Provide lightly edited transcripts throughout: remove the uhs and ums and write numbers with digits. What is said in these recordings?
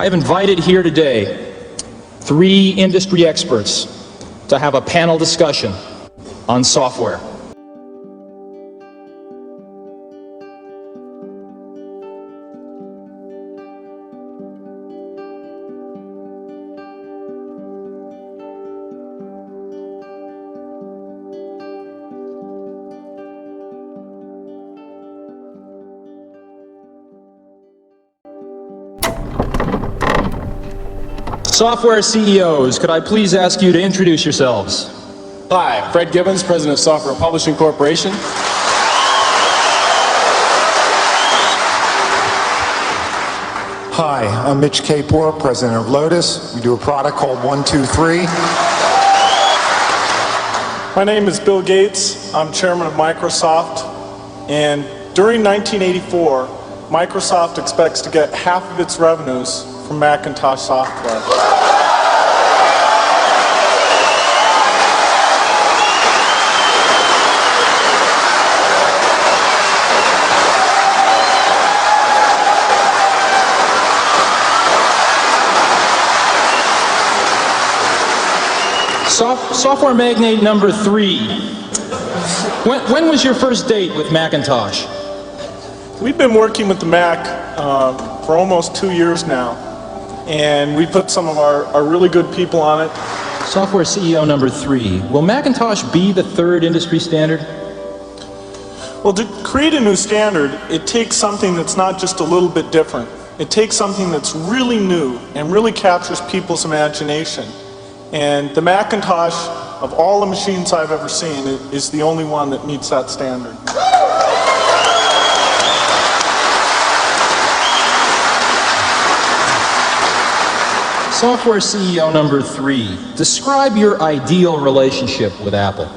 I have invited here today 3 industry experts to have a panel discussion on software. Software CEOs, could I please ask you to introduce yourselves? Hi, Fred Gibbons, President of Software Publishing Corporation. Hi, I'm Mitch Kapor, President of Lotus. We do a product called 123. My name is Bill Gates. I'm Chairman of Microsoft. And during 1984, Microsoft expects to get half of its revenues from Macintosh software. Software magnate number 3. When was your first date with Macintosh? We've been working with the Mac for almost 2 years now, and we put some of our really good people on it. Software CEO number 3. Will Macintosh be the 3rd industry standard? Well, to create a new standard, it takes something that's not just a little bit different. It takes something that's really new and really captures people's imagination. And the Macintosh, of all the machines I've ever seen, is the only one that meets that standard. Software CEO number 3. Describe your ideal relationship with Apple.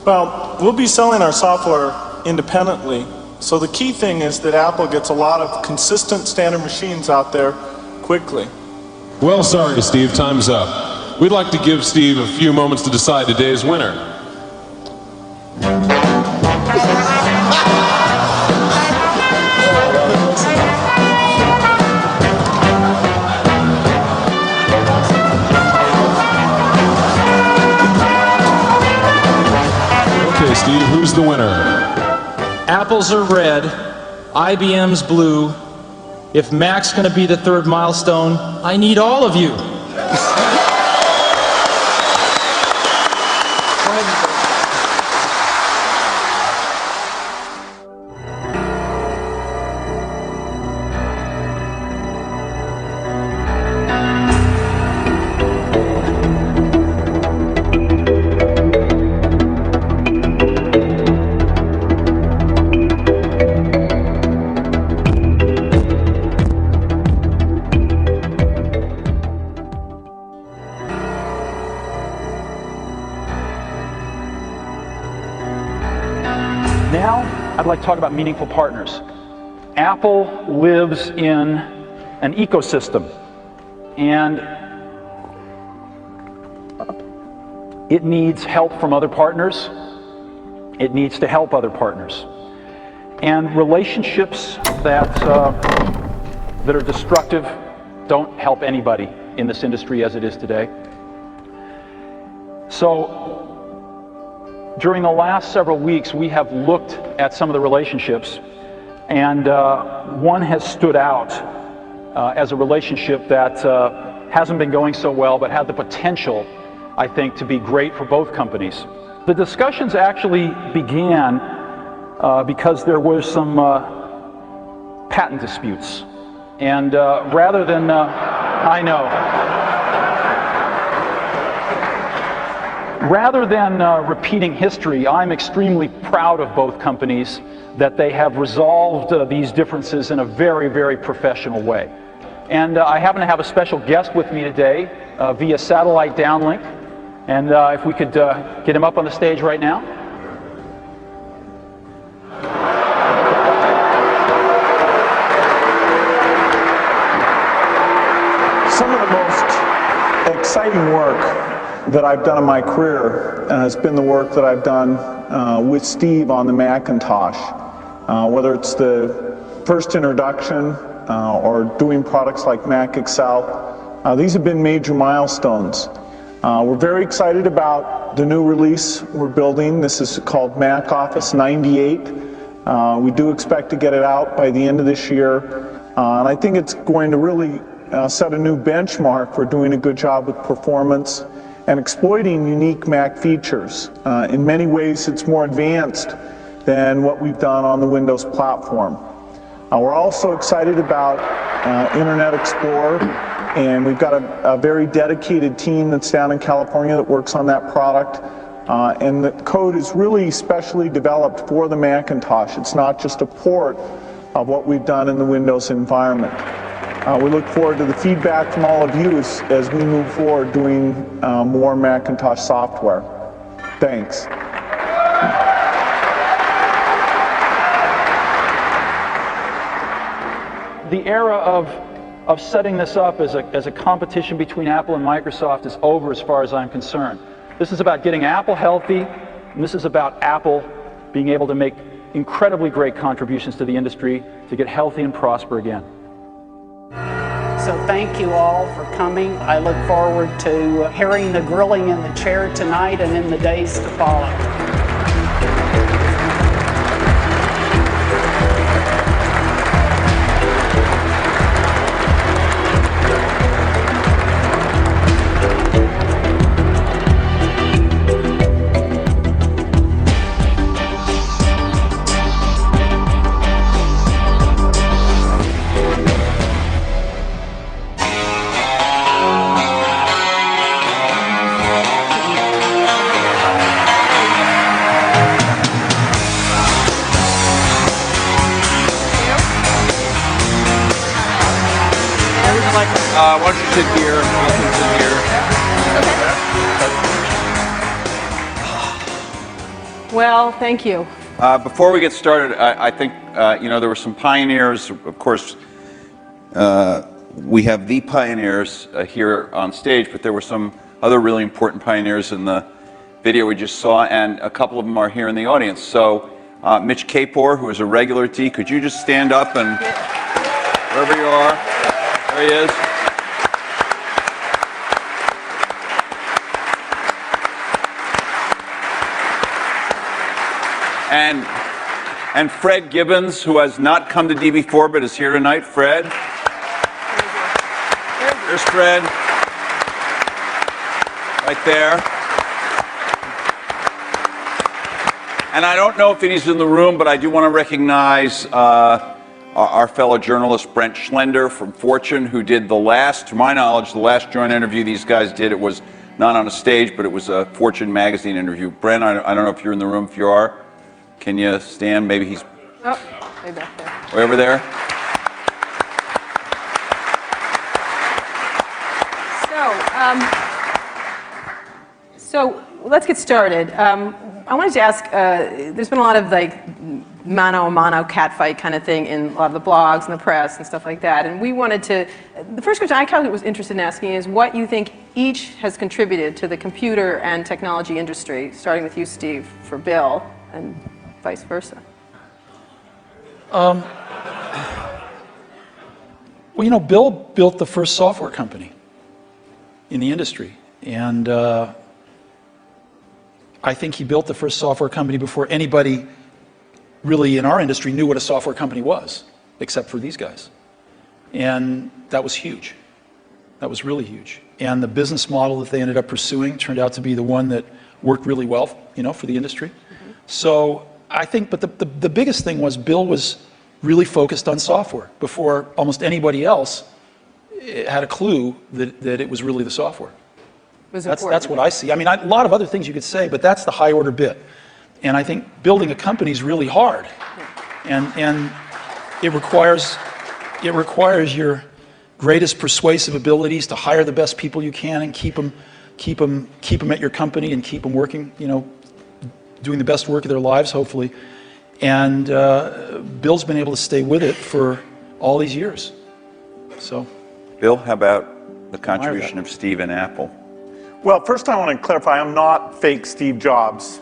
Well, we'll be selling our software independently, so the key thing is that Apple gets a lot of consistent standard machines out there quickly. Well, sorry, Steve, time's up. We'd like to give Steve a few moments to decide today's winner. Okay, Steve, who's the winner? Apple's are red, IBM's blue. If Mac's going to be the 3rd milestone, I need all of you. Now, I'd like to talk about meaningful partners. Apple lives in an ecosystem, and it needs help from other partners. It needs to help other partners. And relationships that are destructive don't help anybody in this industry as it is today. So, during the last several weeks, we have looked at some of the relationships, and one has stood out as a relationship that hasn't been going so well, but had the potential, I think, to be great for both companies. The discussions actually began because there was some patent disputes, and rather than, I know. Rather than repeating history, I'm extremely proud of both companies that they have resolved these differences in a very, very professional way. And I happen to have a special guest with me today via satellite downlink. And if we could get him up on the stage right now. Some of the most exciting work that I've done in my career has been the work that I've done with Steve on the Macintosh. Whether it's the first introduction or doing products like Mac Excel. These have been major milestones. We're very excited about the new release we're building. This is called Mac Office 98. We do expect to get it out by the end of this year, and I think it's going to really set a new benchmark for doing a good job with performance and exploiting unique Mac features. In many ways, it's more advanced than what we've done on the Windows platform. We're also excited about Internet Explorer, and we've got a very dedicated team that's down in California that works on that product. And the code is really specially developed for the Macintosh. It's not just a port of what we've done in the Windows environment. We look forward to the feedback from all of you as we move forward doing more Macintosh software. Thanks. The era of setting this up as a competition between Apple and Microsoft is over as far as I'm concerned. This is about getting Apple healthy, and this is about Apple being able to make incredibly great contributions to the industry to get healthy and prosper again. So thank you all for coming. I look forward to hearing the grilling in the chair tonight and in the days to follow. Why don't you sit here? You can sit here. Well, thank you. Before we get started, I think there were some pioneers. Of course, we have the pioneers here on stage, but there were some other really important pioneers in the video we just saw, and a couple of them are here in the audience. So, Mitch Kapor, who is a regular at D, could you just stand up and wherever you are? There he is. And Fred Gibbons, who has not come to D before but is here tonight. Fred. There's Fred. Right there. And I don't know if he's in the room, but I do want to recognize our fellow journalist Brent Schlender from Fortune, who did to my knowledge, the last joint interview these guys did. It was not on a stage, but it was a Fortune magazine interview. Brent, I don't know if you're in the room. If you are, can you stand? Maybe he's Way back there. way over there. So let's get started. I wanted to ask, there's been a lot of mano catfight kind of thing in a lot of the blogs and the press and stuff like that. And we wanted to, the first question I was interested in asking is what you think each has contributed to the computer and technology industry, starting with you, Steve, for Bill, and vice versa. Well, Bill built the first software company in the industry, and I think he built the first software company before anybody really in our industry knew what a software company was, except for these guys. And that was huge. That was really huge. And the business model that they ended up pursuing turned out to be the one that worked really well, for the industry. Mm-hmm. So I think, but the biggest thing was Bill was really focused on software before almost anybody else had a clue that it was really the software. That's what I see. I mean, a lot of other things you could say, but that's the high order bit. And I think building a company is really hard, and it requires your greatest persuasive abilities to hire the best people you can and keep them at your company and keep them working, doing the best work of their lives, hopefully. And Bill's been able to stay with it for all these years. So, Bill, how about the contribution of Steve and Apple? Well, first I want to clarify, I'm not fake Steve Jobs.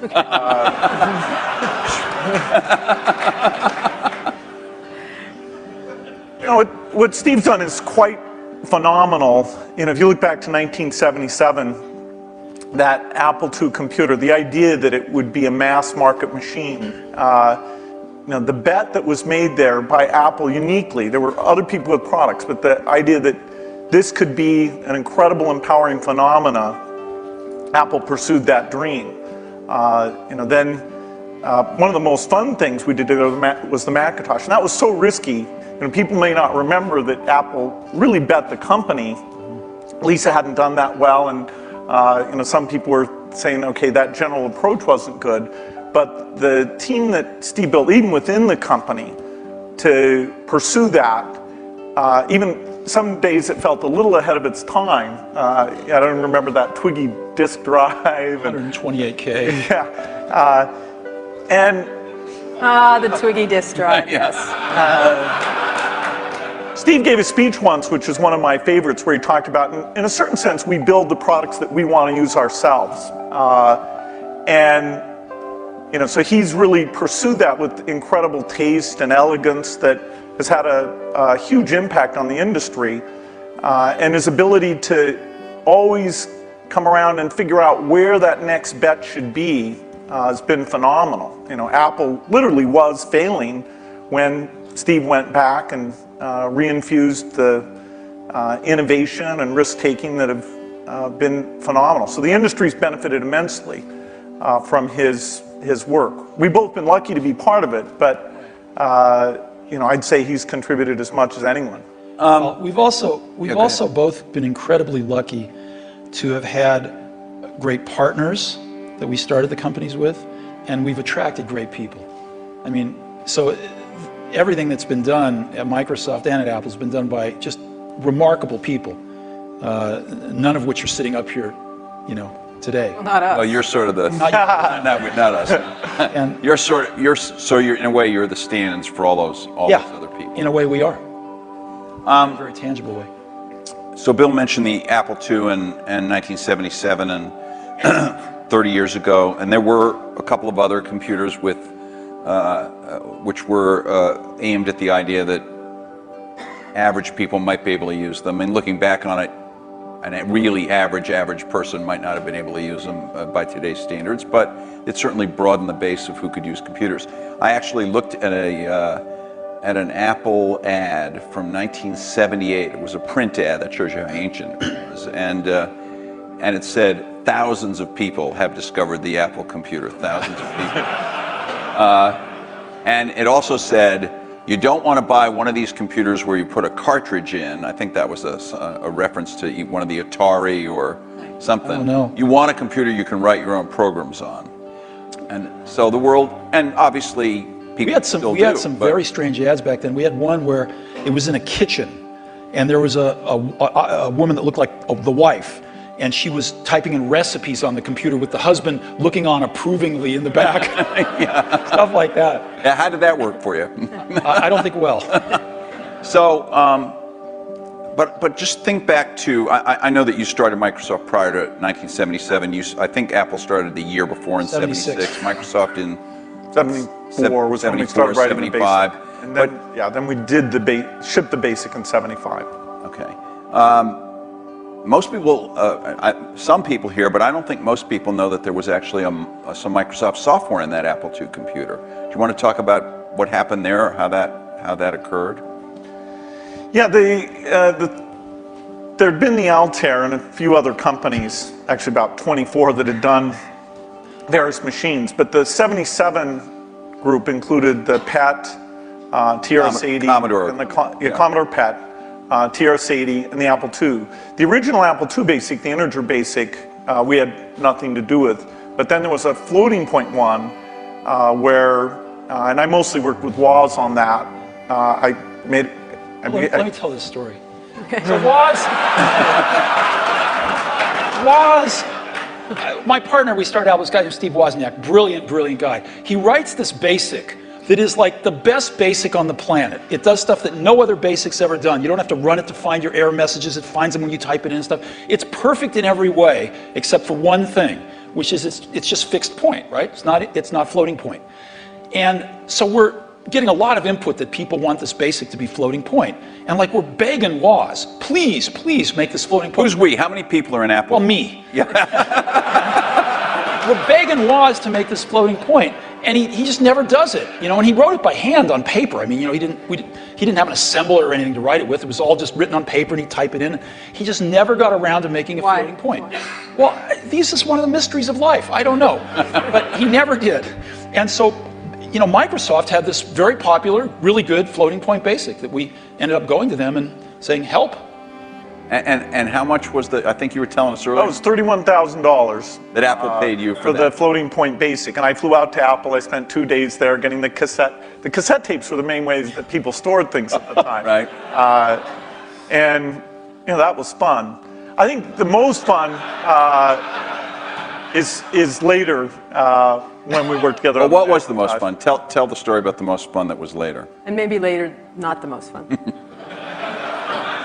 what Steve's done is quite phenomenal. You know, if you look back to 1977, that Apple II computer, the idea that it would be a mass market machine, you know, the bet that was made there by Apple uniquely, there were other people with products, but the idea that this could be an incredible empowering phenomena, Apple pursued that dream. You know, then one of the most fun things we did was the Macintosh, and that was so risky. You know, people may not remember that Apple really bet the company. Lisa hadn't done that well, and you know, some people were saying, okay, that general approach wasn't good. But the team that Steve built, even within the company, to pursue that, even some days it felt a little ahead of its time. I don't remember that Twiggy disk drive. 128K. Yeah. And the Twiggy disk drive. Yes. Steve gave a speech once, which is one of my favorites, where he talked about, in a certain sense, we build the products that we want to use ourselves. And you know, so he's really pursued that with incredible taste and elegance that has had a huge impact on the industry. And his ability to always come around and figure out where that next bet should be has been phenomenal. You know, Apple literally was failing when Steve went back and reinfused the innovation and risk-taking that have been phenomenal. So the industry's benefited immensely from his work. We've both been lucky to be part of it, but you know, I'd say he's contributed as much as anyone. We've also both been incredibly lucky to have had great partners that we started the companies with, and we've attracted great people. I mean, so everything that's been done at Microsoft and at Apple has been done by just remarkable people, none of which are sitting up here, you know, today. Well, not us. Well, you're sort of the not us. And You're in a way you're the stand-ins for all those other people. in a way we are. In a very tangible way. So Bill mentioned the Apple II in 1977 and 30 years ago, and there were a couple of other computers with which were aimed at the idea that average people might be able to use them. And looking back on it, a really average person might not have been able to use them by today's standards, but it certainly broadened the base of who could use computers. I actually looked at an Apple ad from 1978. It was a print ad that shows you how ancient it was, and it said thousands of people have discovered the Apple computer. Thousands of people. And it also said, you don't want to buy one of these computers where you put a cartridge in. I think that was a reference to one of the Atari or something. Oh, no. You want a computer you can write your own programs on. And so the world, and obviously people We had some very strange ads back then. We had one where it was in a kitchen, and there was a woman that looked like the wife, and she was typing in recipes on the computer with the husband looking on approvingly in the back. Yeah. Stuff like that. Yeah, how did that work for you? I don't think well. So, but just think back to, I know that you started Microsoft prior to 1977. I think Apple started the year before in 76. Microsoft in 74 was when we started writing 75. the basic. And then, then we did shipped the basic in 75. Okay. Most people, some people here, but I don't think most people know that there was actually some Microsoft software in that Apple II computer. Do you want to talk about what happened there, or how that occurred? Yeah, there'd been the Altair and a few other companies, actually about 24 that had done various machines, but the 77 group included the PET, TRS-80, Commodore. and Commodore PET, TRS-80, and the Apple II. The original Apple II Basic, the integer Basic, we had nothing to do with, but then there was a floating point one where, and I mostly worked with Woz on that. Let me tell this story. Okay. So Woz, my partner, we started out with this guy named Steve Wozniak, brilliant guy. He writes this basic that is like the best basic on the planet. It does stuff that no other basic's ever done. You don't have to run it to find your error messages. It finds them when you type it in and stuff. It's perfect in every way, except for one thing, which is it's just fixed point, right? It's not floating point. And so getting a lot of input that people want this basic to be floating point. And like, we're begging Woz, please, please make this floating point. Who's we? How many people are in Apple? Well, me. Yeah. We're begging Woz to make this floating point, and he just never does it. You know, and he wrote it by hand on paper. I mean, you know, he didn't have an assembler or anything to write it with. It was all just written on paper, and he'd type it in. He just never got around to making a floating point. Well, this is one of the mysteries of life. I don't know, but he never did. And so, you know, Microsoft had this very popular, really good floating point basic that we ended up going to them and saying, help. And how much was the, I think you were telling us earlier? That was $31,000. That Apple paid you for the floating point basic. And I flew out to Apple. I spent 2 days there getting the cassette. The cassette tapes were the main ways that people stored things at the time. Right. And, you know, that was fun. I think the most fun is later when we worked together. Well, what was the most fun? Tell the story about the most fun that was later. And maybe later, not the most fun.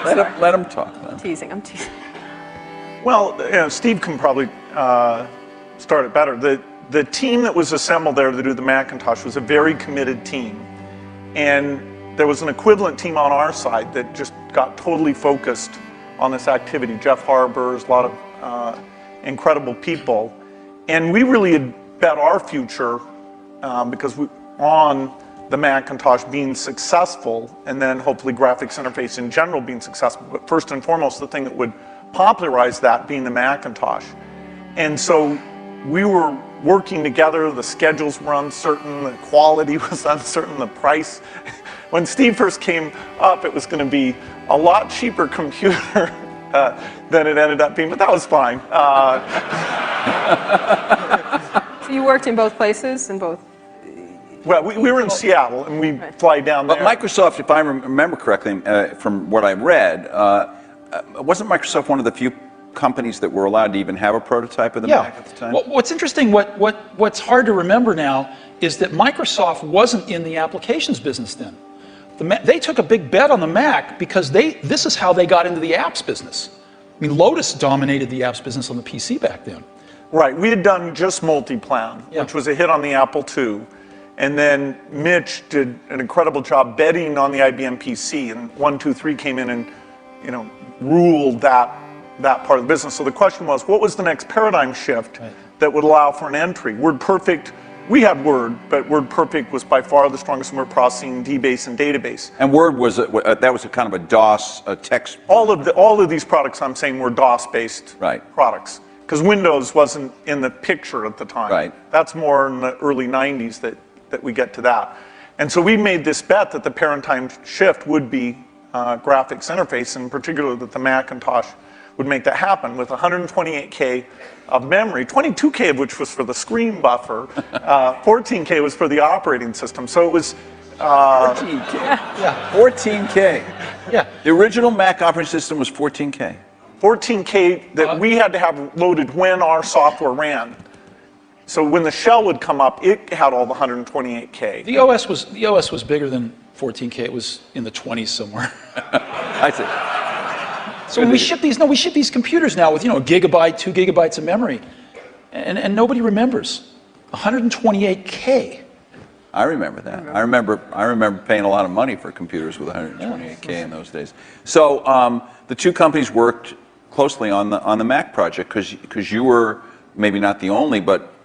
Let him talk. I'm teasing. Well, you know, Steve can probably start it better. The team that was assembled there to do the Macintosh was a very committed team. And there was an equivalent team on our side that just got totally focused on this activity. Jeff Harber's, a lot of incredible people. And we really had bet our future because on the Macintosh being successful, and then hopefully graphics interface in general being successful. But first and foremost, the thing that would popularize that being the Macintosh. And so we were working together, the schedules were uncertain, the quality was uncertain, the price. When Steve first came up, it was going to be a lot cheaper computer than it ended up being, but that was fine. So you worked in both places, in both? Well, we were in Seattle, and we fly down there. But Microsoft, if I remember correctly, from what I read, wasn't Microsoft one of the few companies that were allowed to even have a prototype of the Mac at the time? Well, what's interesting, what's hard to remember now, is that Microsoft wasn't in the applications business then. They took a big bet on the Mac because this is how they got into the apps business. I mean, Lotus dominated the apps business on the PC back then. Right, we had done just Multiplan, which was a hit on the Apple II. And then Mitch did an incredible job betting on the IBM PC, and 123 came in and, you know, ruled that part of the business. So the question was, what was the next paradigm shift that would allow for an entry? WordPerfect, we had Word, but WordPerfect was by far the strongest in word processing, DBase, and database. And Word was that was a kind of a DOS text. All of these products I'm saying were DOS-based products, because Windows wasn't in the picture at the time. Right. That's more in the early 90s that we get to that. And so we made this bet that the paradigm shift would be graphics interface, and particularly that the Macintosh would make that happen with 128K of memory, 22K of which was for the screen buffer, 14K was for the operating system. So it was 14K. Yeah. 14K. Yeah. The original Mac operating system was 14K. 14K that we had to have loaded when our software ran. So when the shell would come up, it had all the 128K. The OS was bigger than 14K. It was in the 20s somewhere. I see. So when we ship these computers now with, you know, a gigabyte, 2 gigabytes of memory, and nobody remembers 128K. I remember that. I remember paying a lot of money for computers with 128K in those days. So the two companies worked closely on the Mac project because you were maybe not the only, but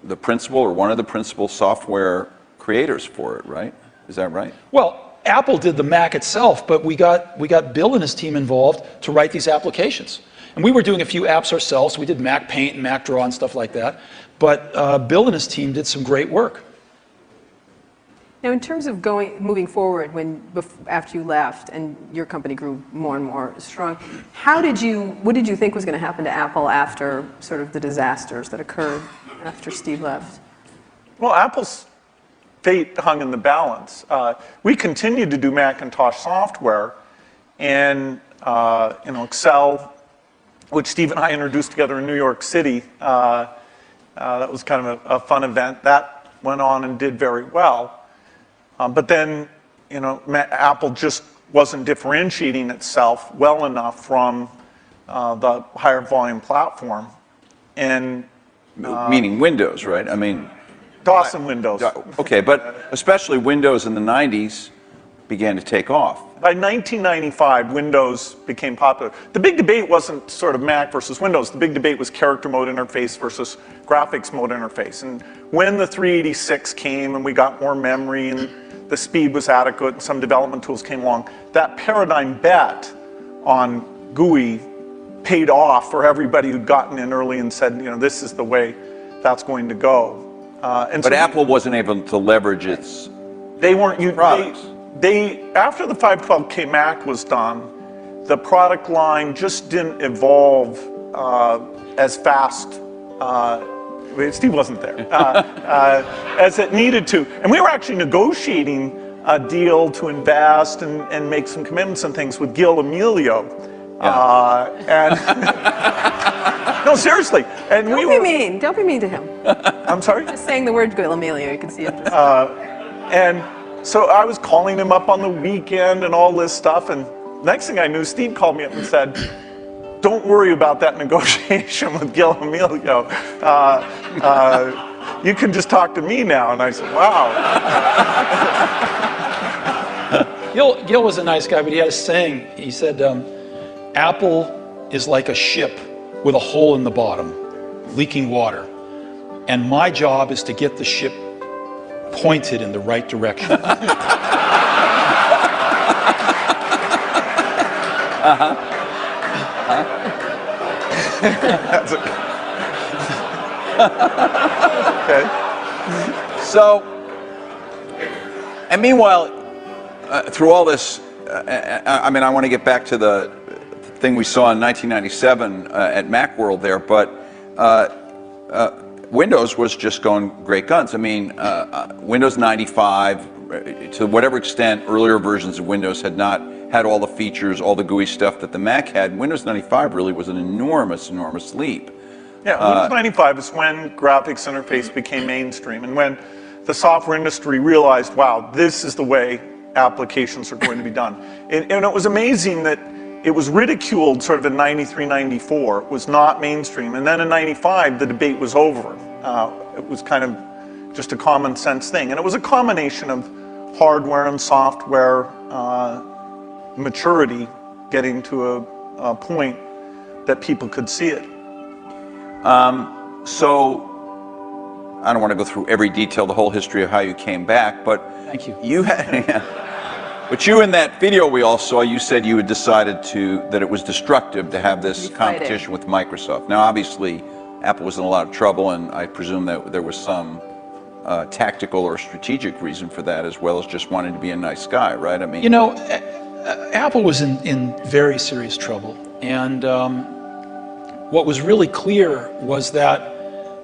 the principal or one of the principal software creators for it, right? Is that right? Well, Apple did the Mac itself, but we got Bill and his team involved to write these applications. And we were doing a few apps ourselves. We did Mac Paint and Mac Draw and stuff like that. But Bill and his team did some great work. Now, in terms of moving forward, after you left and your company grew more and more strong, what did you think was going to happen to Apple after sort of the disasters that occurred after Steve left? Well, Apple's fate hung in the balance. We continued to do Macintosh software, and you know, Excel, which Steve and I introduced together in New York City. That was kind of a fun event. That went on and did very well. But then, you know, Apple just wasn't differentiating itself well enough from the higher volume platform. And meaning Windows, right? I mean, DOS and Windows. Okay, but especially Windows in the 90s began to take off. By 1995, Windows became popular. The big debate wasn't sort of Mac versus Windows. The big debate was character mode interface versus graphics mode interface. And when the 386 came and we got more memory and the speed was adequate and some development tools came along, that paradigm bet on GUI paid off for everybody who'd gotten in early and said, this is the way that's going to go. But Apple wasn't able to leverage its products. After the 512K Mac was done, the product line just didn't evolve as fast. Steve wasn't there, as it needed to. And we were actually negotiating a deal to invest and make some commitments and things with Gil Amelio. No, seriously. And Don't be mean. Don't be mean to him. I'm sorry? Just saying the word Gil Amelio, you can see it. And so I was calling him up on the weekend and all this stuff, and next thing I knew, Steve called me up and said, don't worry about that negotiation with Gil Amelio. You can just talk to me now. And I said, wow. Gil was a nice guy, but he had a saying. He said, Apple is like a ship with a hole in the bottom, leaking water. And my job is to get the ship pointed in the right direction. Okay. So, and meanwhile, through all this, I want to get back to the thing we saw in 1997 at Macworld there, but Windows was just going great guns. Windows 95, to whatever extent earlier versions of Windows had not had all the features, all the GUI stuff that the Mac had, Windows 95 really was an enormous, enormous leap. Yeah, Windows 95 is when graphics interface became mainstream and when the software industry realized, wow, this is the way applications are going to be done. And it was amazing that it was ridiculed sort of in 93, 94. It was not mainstream. And then in 95, the debate was over. It was kind of just a common sense thing. And it was a combination of hardware and software maturity getting to a point that people could see it. So, I don't want to go through every detail, the whole history of how you came back, but Thank you. You had, but you in that video we all saw, you said you had decided that it was destructive to have this competition with Microsoft. Now, obviously, Apple was in a lot of trouble, and I presume that there was some tactical or strategic reason for that, as well as just wanting to be a nice guy, right? Apple was in very serious trouble, and what was really clear was that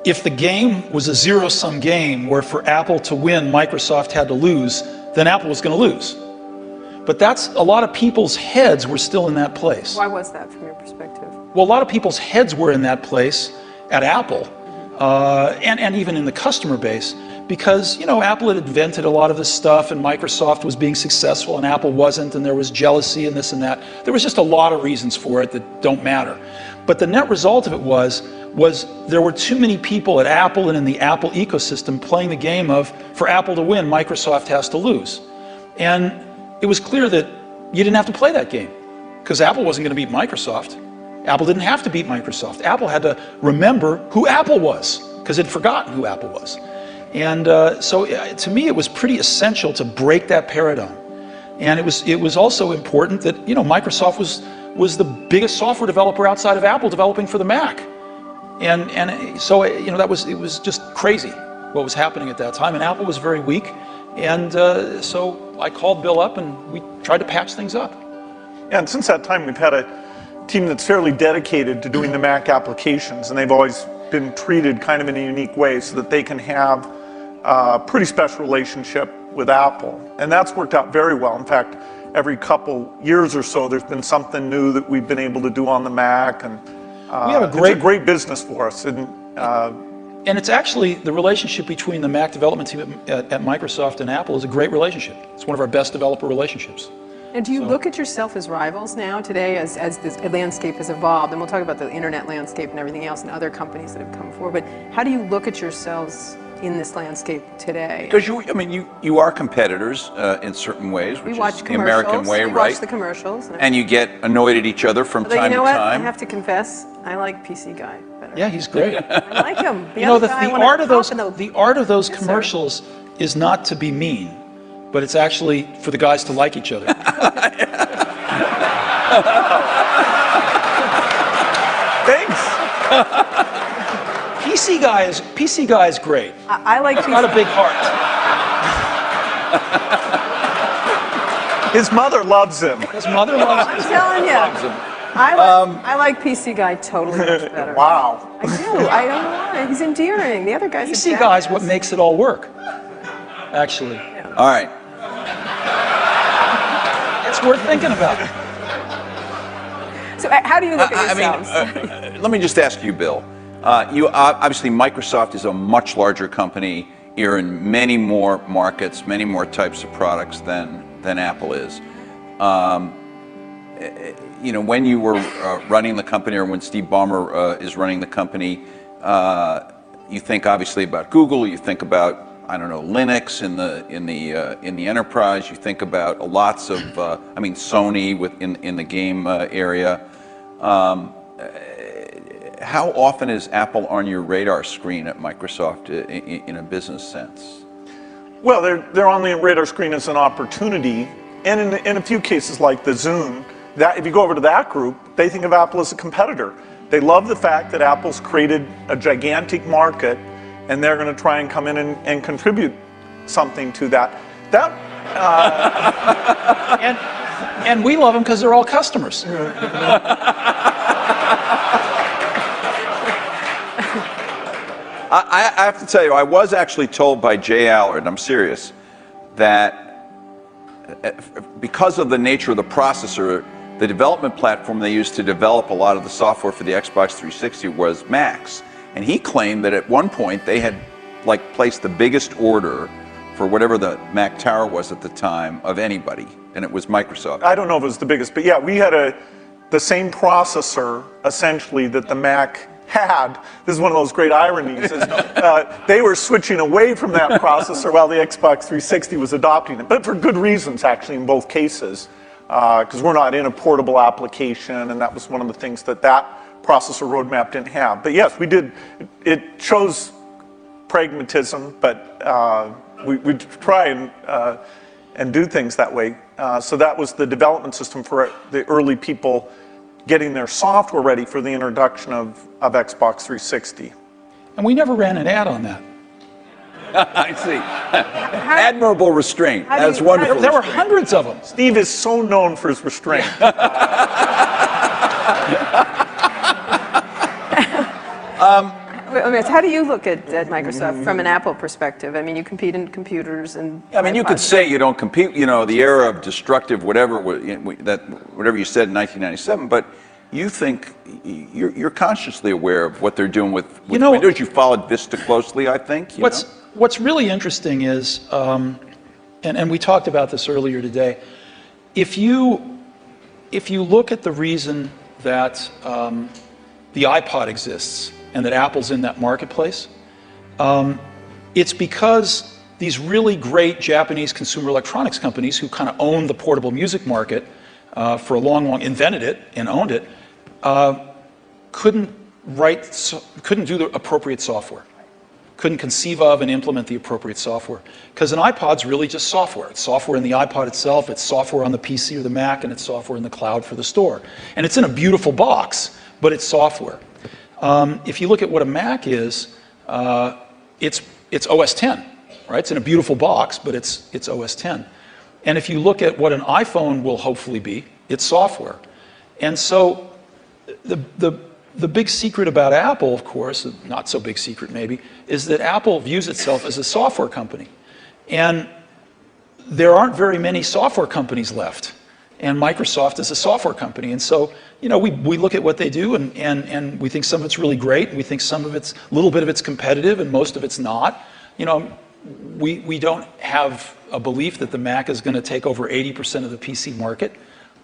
if the game was a zero-sum game where for Apple to win, Microsoft had to lose, then Apple was going to lose. But a lot of people's heads were still in that place. Why was that from your perspective? Well, a lot of people's heads were in that place at Apple, and even in the customer base, because Apple had invented a lot of this stuff, and Microsoft was being successful, and Apple wasn't, and there was jealousy and this and that. There was just a lot of reasons for it that don't matter. But the net result of it was there were too many people at Apple and in the Apple ecosystem playing the game of, for Apple to win, Microsoft has to lose. And it was clear that you didn't have to play that game, because Apple wasn't going to beat Microsoft. Apple didn't have to beat Microsoft. Apple had to remember who Apple was, because it had forgotten who Apple was. And so to me, it was pretty essential to break that paradigm. And it was also important that Microsoft was the biggest software developer outside of Apple developing for the Mac. And so it was just crazy what was happening at that time. And Apple was very weak. And so I called Bill up and we tried to patch things up. Yeah, and since that time, we've had a team that's fairly dedicated to doing the Mac applications, and they've always been treated kind of in a unique way so that they can have a pretty special relationship with Apple. And that's worked out very well. In fact, every couple years or so, there's been something new that we've been able to do on the Mac, and we have it's a great business for us. And it's actually, the relationship between the Mac development team at Microsoft and Apple is a great relationship. It's one of our best developer relationships. And do you look at yourself as rivals now today as this landscape has evolved? And we'll talk about the internet landscape and everything else and other companies that have come forward. But how do you look at yourselves in this landscape today. Because you are competitors in certain ways, which We watch is the American way, we right? watch the commercials. And you get annoyed at each other from Although time you know to what? time. I have to confess, I like PC Guy better. Yeah, he's great. I like him. You know, other the guy, I wanna art of those, hop in the art of those Yes, sir. commercials is not to be mean, but it's actually for the guys to like each other. Thanks. PC Guy is great. I like He's got a big heart. His mother loves him. His mother loves I'm him. telling you. I like PC Guy totally much better. Wow. I do. I don't know why. He's endearing. The other guy's PC Guy's what makes it all work, actually. All right. It's worth thinking about. So how do you look at yourselves? Let me just ask you, Bill. You obviously, Microsoft is a much larger company. You're in many more markets, many more types of products than Apple is. When you were running the company, or when Steve Ballmer is running the company, you think obviously about Google. You think about, I don't know, Linux in the enterprise. You think about lots of, Sony in the game area. How often is Apple on your radar screen at Microsoft in a business sense? Well, they're on the radar screen as an opportunity, and in a few cases like the Zune, that if you go over to that group, they think of Apple as a competitor. They love the fact that Apple's created a gigantic market, and they're going to try and come in and contribute something to that. And we love them because they're all customers. I have to tell you, I was actually told by Jay Allard, I'm serious, that because of the nature of the processor, the development platform they used to develop a lot of the software for the Xbox 360 was Macs. And he claimed that at one point they had placed the biggest order for whatever the Mac Tower was at the time of anybody, and it was Microsoft. I don't know if it was the biggest, but yeah, we had the same processor essentially that the Mac had. This is one of those great ironies. They were switching away from that processor while the Xbox 360 was adopting it, but for good reasons actually in both cases, because we're not in a portable application, and that was one of the things that processor roadmap didn't have. But yes, we did. It shows pragmatism, but we try and do things that way. So that was the development system for the early people getting their software ready for the introduction of Xbox 360. And we never ran an ad on that. I see. Admirable restraint. That's wonderful. There were hundreds of them. Steve is so known for his restraint. How do you look at Microsoft from an Apple perspective? I mean, you compete in computers and. You could say you don't compete. The era of destructive whatever whatever you said in 1997, but you think you're consciously aware of what they're doing with Windows. You followed Vista closely, I think. What's really interesting is, and we talked about this earlier today. If you look at the reason that the iPod exists and that Apple's in that marketplace, it's because these really great Japanese consumer electronics companies who kind of owned the portable music market for a long, invented it and owned it, couldn't do the appropriate software, couldn't conceive of and implement the appropriate software. Because an iPod's really just software. It's software in the iPod itself, it's software on the PC or the Mac, and it's software in the cloud for the store. And it's in a beautiful box, but it's software. If you look at what a Mac is, it's OS 10, right? It's in a beautiful box, but it's OS 10. And if you look at what an iPhone will hopefully be, it's software. And so the big secret about Apple, of course, not so big secret maybe, is that Apple views itself as a software company. And there aren't very many software companies left. And Microsoft is a software company. And so, we look at what they do and we think some of it's really great. We think some of it's, a little bit of it's competitive and most of it's not. We don't have a belief that the Mac is going to take over 80% of the PC market.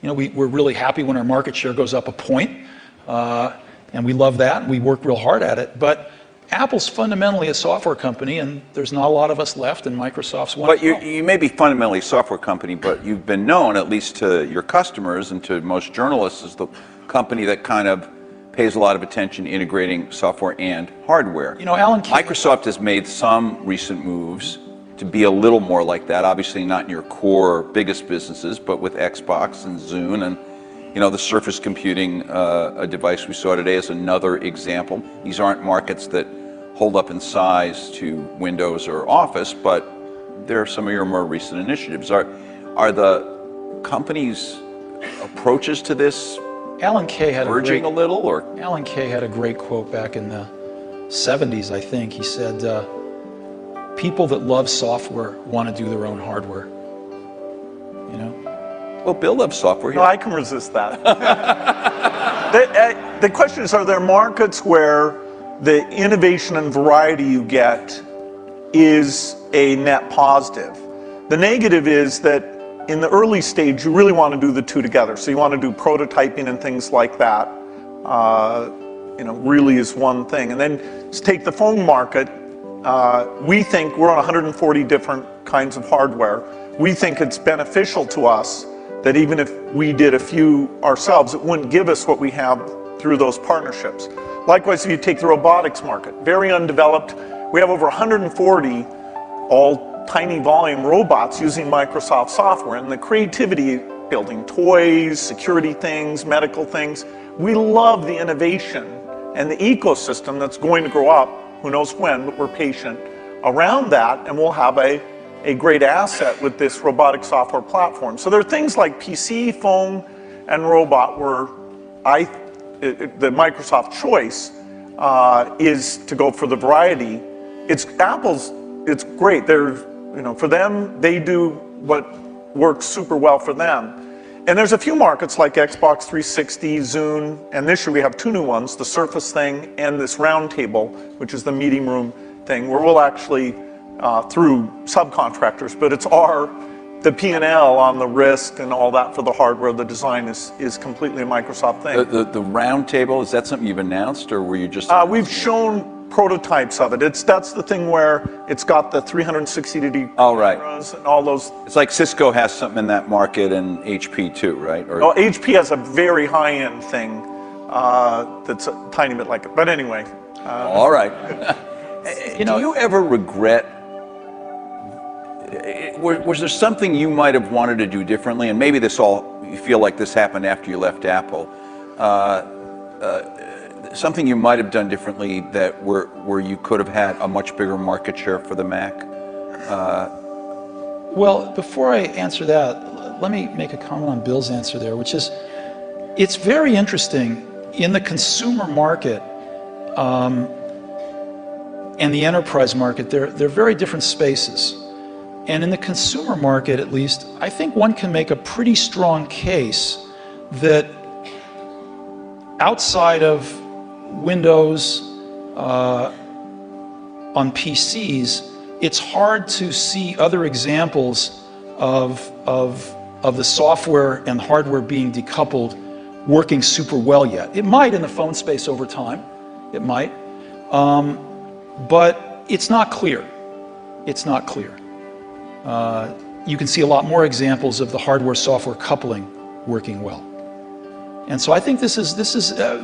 We're really happy when our market share goes up a point. And we love that and we work real hard at it. But Apple's fundamentally a software company, and there's not a lot of us left, and Microsoft's one. But you may be fundamentally a software company, but you've been known, at least to your customers and to most journalists, as the company that kind of pays a lot of attention integrating software and hardware. You know, Alan Kay, Microsoft has made some recent moves to be a little more like that. Obviously not in your core biggest businesses, but with Xbox and Zune and the Surface computing a device we saw today is another example. These aren't markets that hold up in size to Windows or Office, but they're some of your more recent initiatives. Are the company's approaches to this Alan Kay had urging a little, or? Alan Kay had a great quote back in the 70s, I think. He said, people that love software want to do their own hardware. You know? Well, Bill loves software. No, I can resist that. The question is, are there markets where the innovation and variety you get is a net positive? The negative is that in the early stage, you really want to do the two together. So you want to do prototyping and things like that, really is one thing. And then let's take the phone market. We think we're on 140 different kinds of hardware. We think it's beneficial to us that even if we did a few ourselves, it wouldn't give us what we have through those partnerships. Likewise, if you take the robotics market, very undeveloped. We have over 140 all tiny volume robots using Microsoft software, and the creativity, building toys, security things, medical things. We love the innovation and the ecosystem that's going to grow up, who knows when, but we're patient around that, and we'll have a great asset with this robotic software platform. So there are things like PC, phone, and robot where the Microsoft choice is to go for the variety. It's great. For them, they do what works super well for them. And there's a few markets like Xbox 360, Zune, and this year we have two new ones, the Surface thing and this round table, which is the meeting room thing, where we'll actually, through subcontractors, but it's the P&L on the risk and all that for the hardware, the design is completely a Microsoft thing. The round table, is that something you've announced, or were you just? We've shown prototypes of it. That's the thing where it's got the 360-degree cameras and all those. It's like Cisco has something in that market, and HP too, right? HP has a very high-end thing that's a tiny bit like it. But anyway. All right. Do you ever regret? Was there something you might have wanted to do differently? And maybe you feel like this happened after you left Apple. Something you might have done differently where you could have had a much bigger market share for the Mac? Well, before I answer that, let me make a comment on Bill's answer there, which is, it's very interesting in the consumer market and the enterprise market. They're very different spaces. And in the consumer market, at least, I think one can make a pretty strong case that outside of Windows on PCs, it's hard to see other examples of the software and hardware being decoupled working super well yet. It might in the phone space over time, it might, but it's not clear. It's not clear. You can see a lot more examples of the hardware-software coupling working well. And so I think this is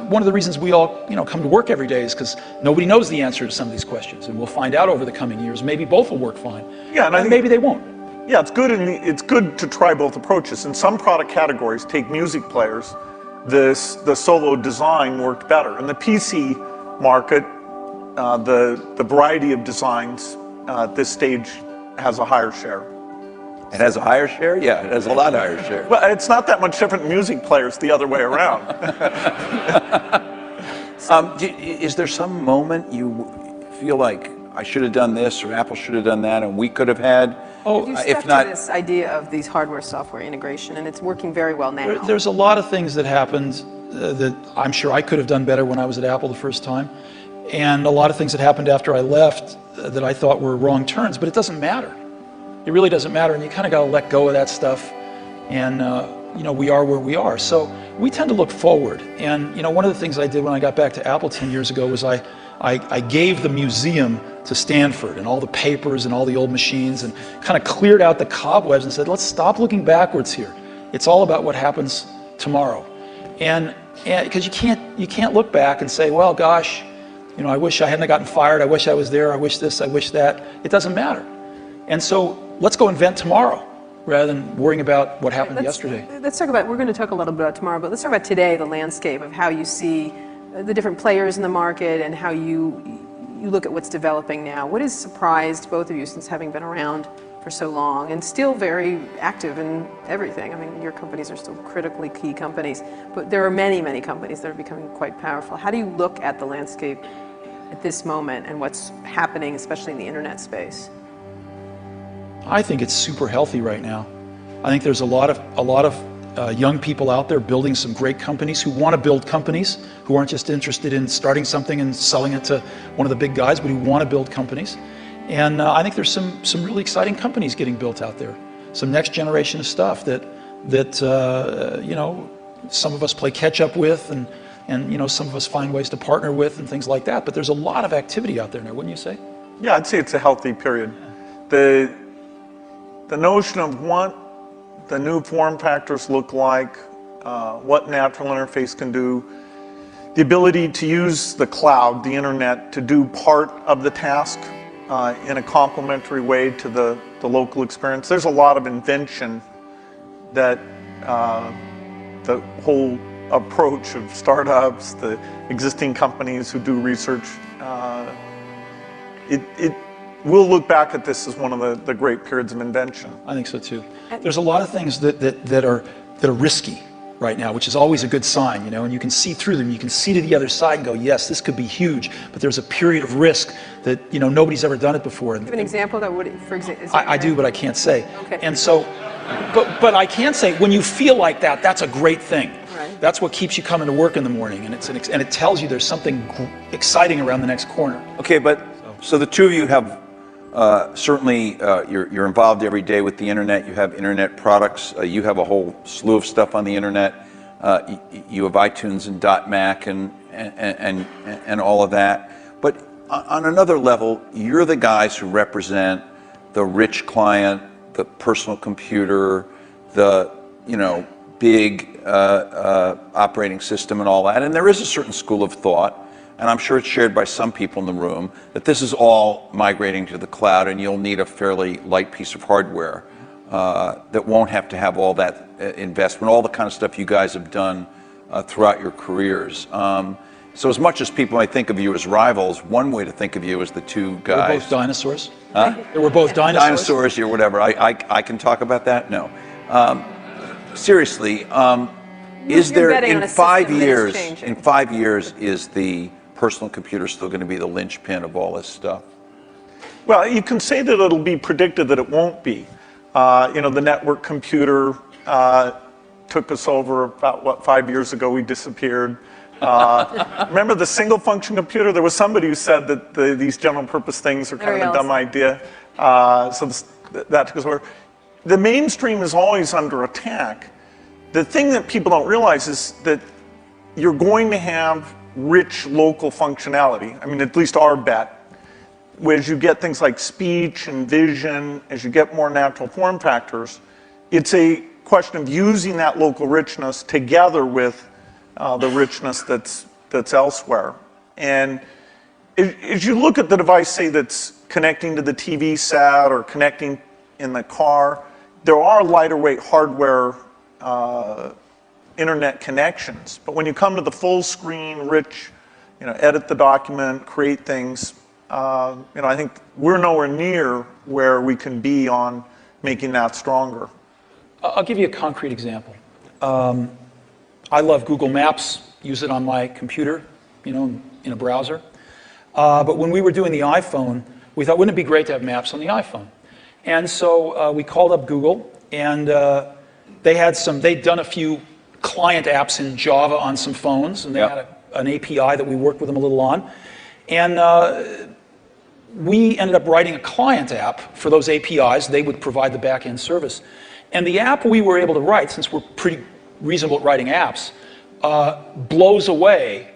one of the reasons we all come to work every day, is because nobody knows the answer to some of these questions, and we'll find out over the coming years. Maybe both will work fine. Yeah, and maybe they won't. Yeah, it's good to try both approaches. In some product categories, take music players, the solo design worked better. In the PC market, the variety of designs at this stage has a higher share. It has a higher share? Yeah, it has a lot higher share. Well, it's not that much different music players the other way around. Is there some moment you feel like I should have done this, or Apple should have done that, and we could have had? You stuck to this idea of these hardware-software integration, and it's working very well now. There's a lot of things that happened that I'm sure I could have done better when I was at Apple the first time, and a lot of things that happened after I left that I thought were wrong turns, but it doesn't matter. It really doesn't matter, and you kind of got to let go of that stuff, and we are where we are. So we tend to look forward, and one of the things I did when I got back to Apple 10 years ago was I I gave the museum to Stanford and all the papers and all the old machines and kind of cleared out the cobwebs and said, let's stop looking backwards here. It's all about what happens tomorrow. And because you can't look back and say, well, gosh, you know, I wish I hadn't gotten fired. I wish I was there. I wish this, I wish that. It doesn't matter. And so let's go invent tomorrow rather than worrying about what happened yesterday. Let's talk about, we're going to talk a little bit about tomorrow, but let's talk about today, the landscape of how you see the different players in the market and how you look at what's developing now. What has surprised both of you since having been around for so long and still very active in everything? I mean, your companies are still critically key companies, but there are many, many companies that are becoming quite powerful. How do you look at the landscape at this moment and what's happening, especially in the internet space? I think it's super healthy right now. I think there's a lot of young people out there building some great companies who want to build companies, who aren't just interested in starting something and selling it to one of the big guys, but who want to build companies. And I think there's some really exciting companies getting built out there. Some next generation of stuff that you know, some of us play catch up with, and you know, some of us find ways to partner with and things like that. But there's a lot of activity out there now, wouldn't you say? Yeah, I'd say it's a healthy period. The notion of what the new form factors look like, what natural interface can do, the ability to use the cloud, the internet, to do part of the task in a complementary way to the local experience. There's a lot of invention that the whole approach of startups, the existing companies who do research, we'll look back at this as one of the great periods of invention. I think so too. There's a lot of things that are risky right now, which is always a good sign, you know, and you can see through them. You can see to the other side and go, yes, this could be huge, but there's a period of risk that, you know, nobody's ever done it before. Do you have an example that would, for example? I do, but I can't say. Okay. And so, but I can say, when you feel like that, that's a great thing. Right. That's what keeps you coming to work in the morning, and and it tells you there's something exciting around the next corner. Okay, but so the two of you have certainly you're involved every day with the internet. You have internet products. You have a whole slew of stuff on the internet. You have iTunes and .Mac and all of that. But on another level, you're the guys who represent the rich client, the personal computer, the big operating system and all that. And there is a certain school of thought, and I'm sure it's shared by some people in the room, that this is all migrating to the cloud and you'll need a fairly light piece of hardware that won't have to have all that investment, all the kind of stuff you guys have done throughout your careers. So as much as people might think of you as rivals, one way to think of you as the two guys. We're both dinosaurs. Huh? We're both dinosaurs. Dinosaurs or whatever. I can talk about that? No. Seriously, is there in 5 years, is the personal computer still going to be the linchpin of all this stuff? Well, you can say that it'll be predicted that it won't be. The network computer took us over about, 5 years ago, we disappeared. Remember the single function computer? There was somebody who said that these general purpose things are kind of a dumb idea. So that took us over. The mainstream is always under attack. The thing that people don't realize is that you're going to have rich local functionality. I mean, at least our bet. As you get things like speech and vision, as you get more natural form factors, it's a question of using that local richness together with the richness that's elsewhere. And as you look at the device, say, that's connecting to the TV set or connecting in the car, there are lighter weight hardware internet connections. But when you come to the full screen, rich, edit the document, create things, I think we're nowhere near where we can be on making that stronger. I'll give you a concrete example. I love Google Maps, use it on my computer, in a browser. But when we were doing the iPhone, we thought, wouldn't it be great to have maps on the iPhone? And so we called up Google, and they'd done a few client apps in Java on some phones, and they had an API that we worked with them a little on. And we ended up writing a client app for those APIs. They would provide the back-end service. And the app we were able to write, since we're pretty reasonable at writing apps, blows away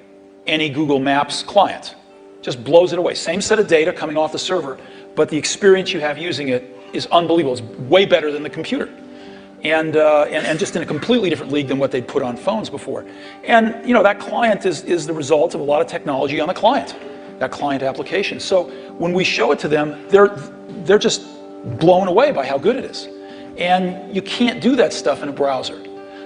any Google Maps client. Just blows it away. Same set of data coming off the server, but the experience you have using it is unbelievable. It's way better than the computer. And just in a completely different league than what they'd put on phones before. And you know, that client is the result of a lot of technology on the client, that client application. So when we show it to them, they're just blown away by how good it is. And you can't do that stuff in a browser.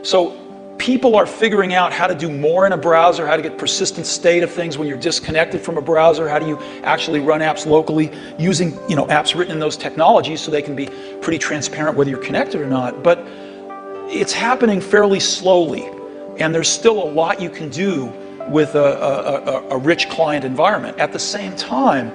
So people are figuring out how to do more in a browser, how to get persistent state of things when you're disconnected from a browser, how do you actually run apps locally using, you know, apps written in those technologies so they can be pretty transparent whether you're connected or not. But it's happening fairly slowly, and there's still a lot you can do with a rich client environment. At the same time,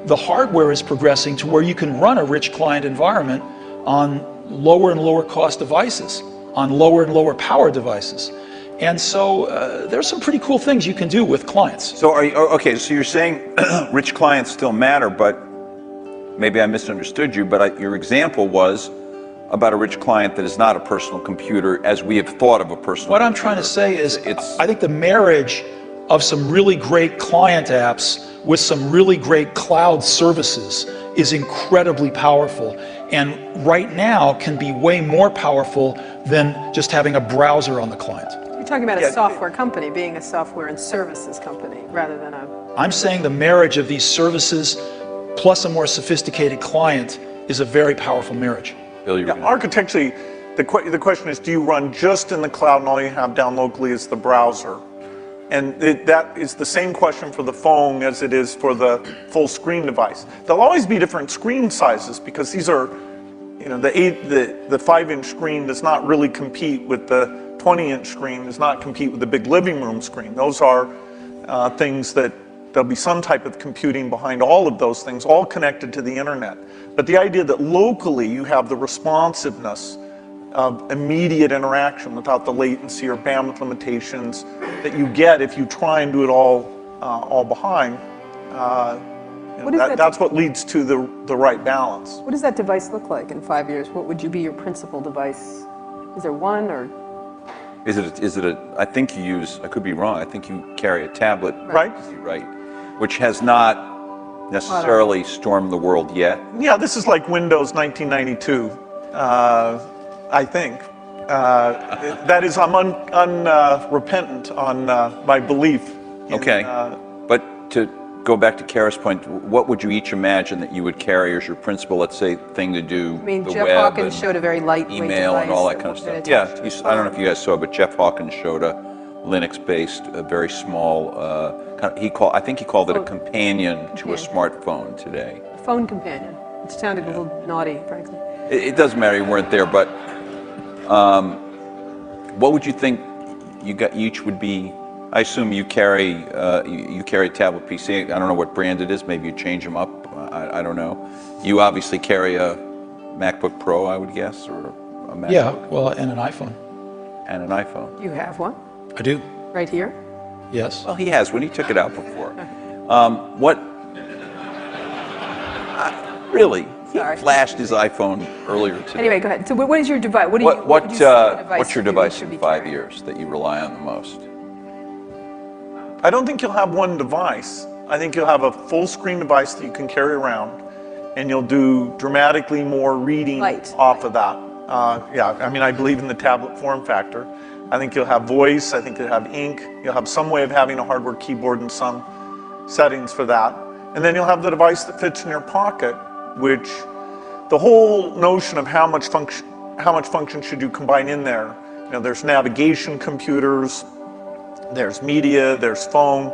the hardware is progressing to where you can run a rich client environment on lower and lower cost devices, on lower and lower power devices. And so there's some pretty cool things you can do with clients. So okay, so you're saying rich clients still matter, but maybe I misunderstood you, but your example was about a rich client that is not a personal computer as we have thought of a personal What computer. I'm trying to say is I think the marriage of some really great client apps with some really great cloud services is incredibly powerful, and right now can be way more powerful than just having a browser on the client. You're talking about a software company being a software and services company rather than a... I'm saying the marriage of these services plus a more sophisticated client is a very powerful marriage. Bill, Yeah, architecturally, the question is, do you run just in the cloud and all you have down locally is the browser? And that is the same question for the phone as it is for the full screen device. There'll always be different screen sizes because these are, you know, the 5-inch screen does not really compete with the 20-inch screen, does not compete with the big living room screen. Those are things that there'll be some type of computing behind all of those things, all connected to the internet. But the idea that locally you have the responsiveness of immediate interaction without the latency or bandwidth limitations that you get if you try and do it all behind, that's what leads to the right balance. What does that device look like in 5 years? What would you be your principal device? Is there one or? Is it a, I think you use, I could be wrong, I think you carry a tablet. Right. Right. Which has not necessarily stormed the world yet. Yeah, this is like Windows 1992, I think. That is, I'm unrepentant on my belief. Okay, but to go back to Kara's point, what would you each imagine that you would carry as your principal, let's say, thing to do? I mean, the Jeff web Hawkins and showed a very lightweight email device and all that kind of stuff. Yeah, I don't know if you guys saw, but Jeff Hawkins showed a Linux-based, a very small. I think he called it a companion to a smartphone today. A phone companion. It sounded a little naughty, frankly. It doesn't matter, you weren't there, but what would you think you each would be? I assume you carry a tablet PC. I don't know what brand it is. Maybe you change them up. I don't know. You obviously carry a MacBook Pro, I would guess, or a MacBook. Yeah, well, and an iPhone. And an iPhone. You have one? I do. Right here? Yes. Well, he has when he took it out before. Really? He Sorry. flashed his iPhone earlier today. Anyway, go ahead. So what is your device? What's your device in 5 years that you rely on the most? I don't think you'll have one device. I think you'll have a full screen device that you can carry around, and you'll do dramatically more reading off of that. Yeah, I mean, I believe in the tablet form factor. I think you'll have voice, I think you'll have ink, you'll have some way of having a hardware keyboard and some settings for that. And then you'll have the device that fits in your pocket, which the whole notion of how much function should you combine in there. You know, there's navigation computers, there's media, there's phone.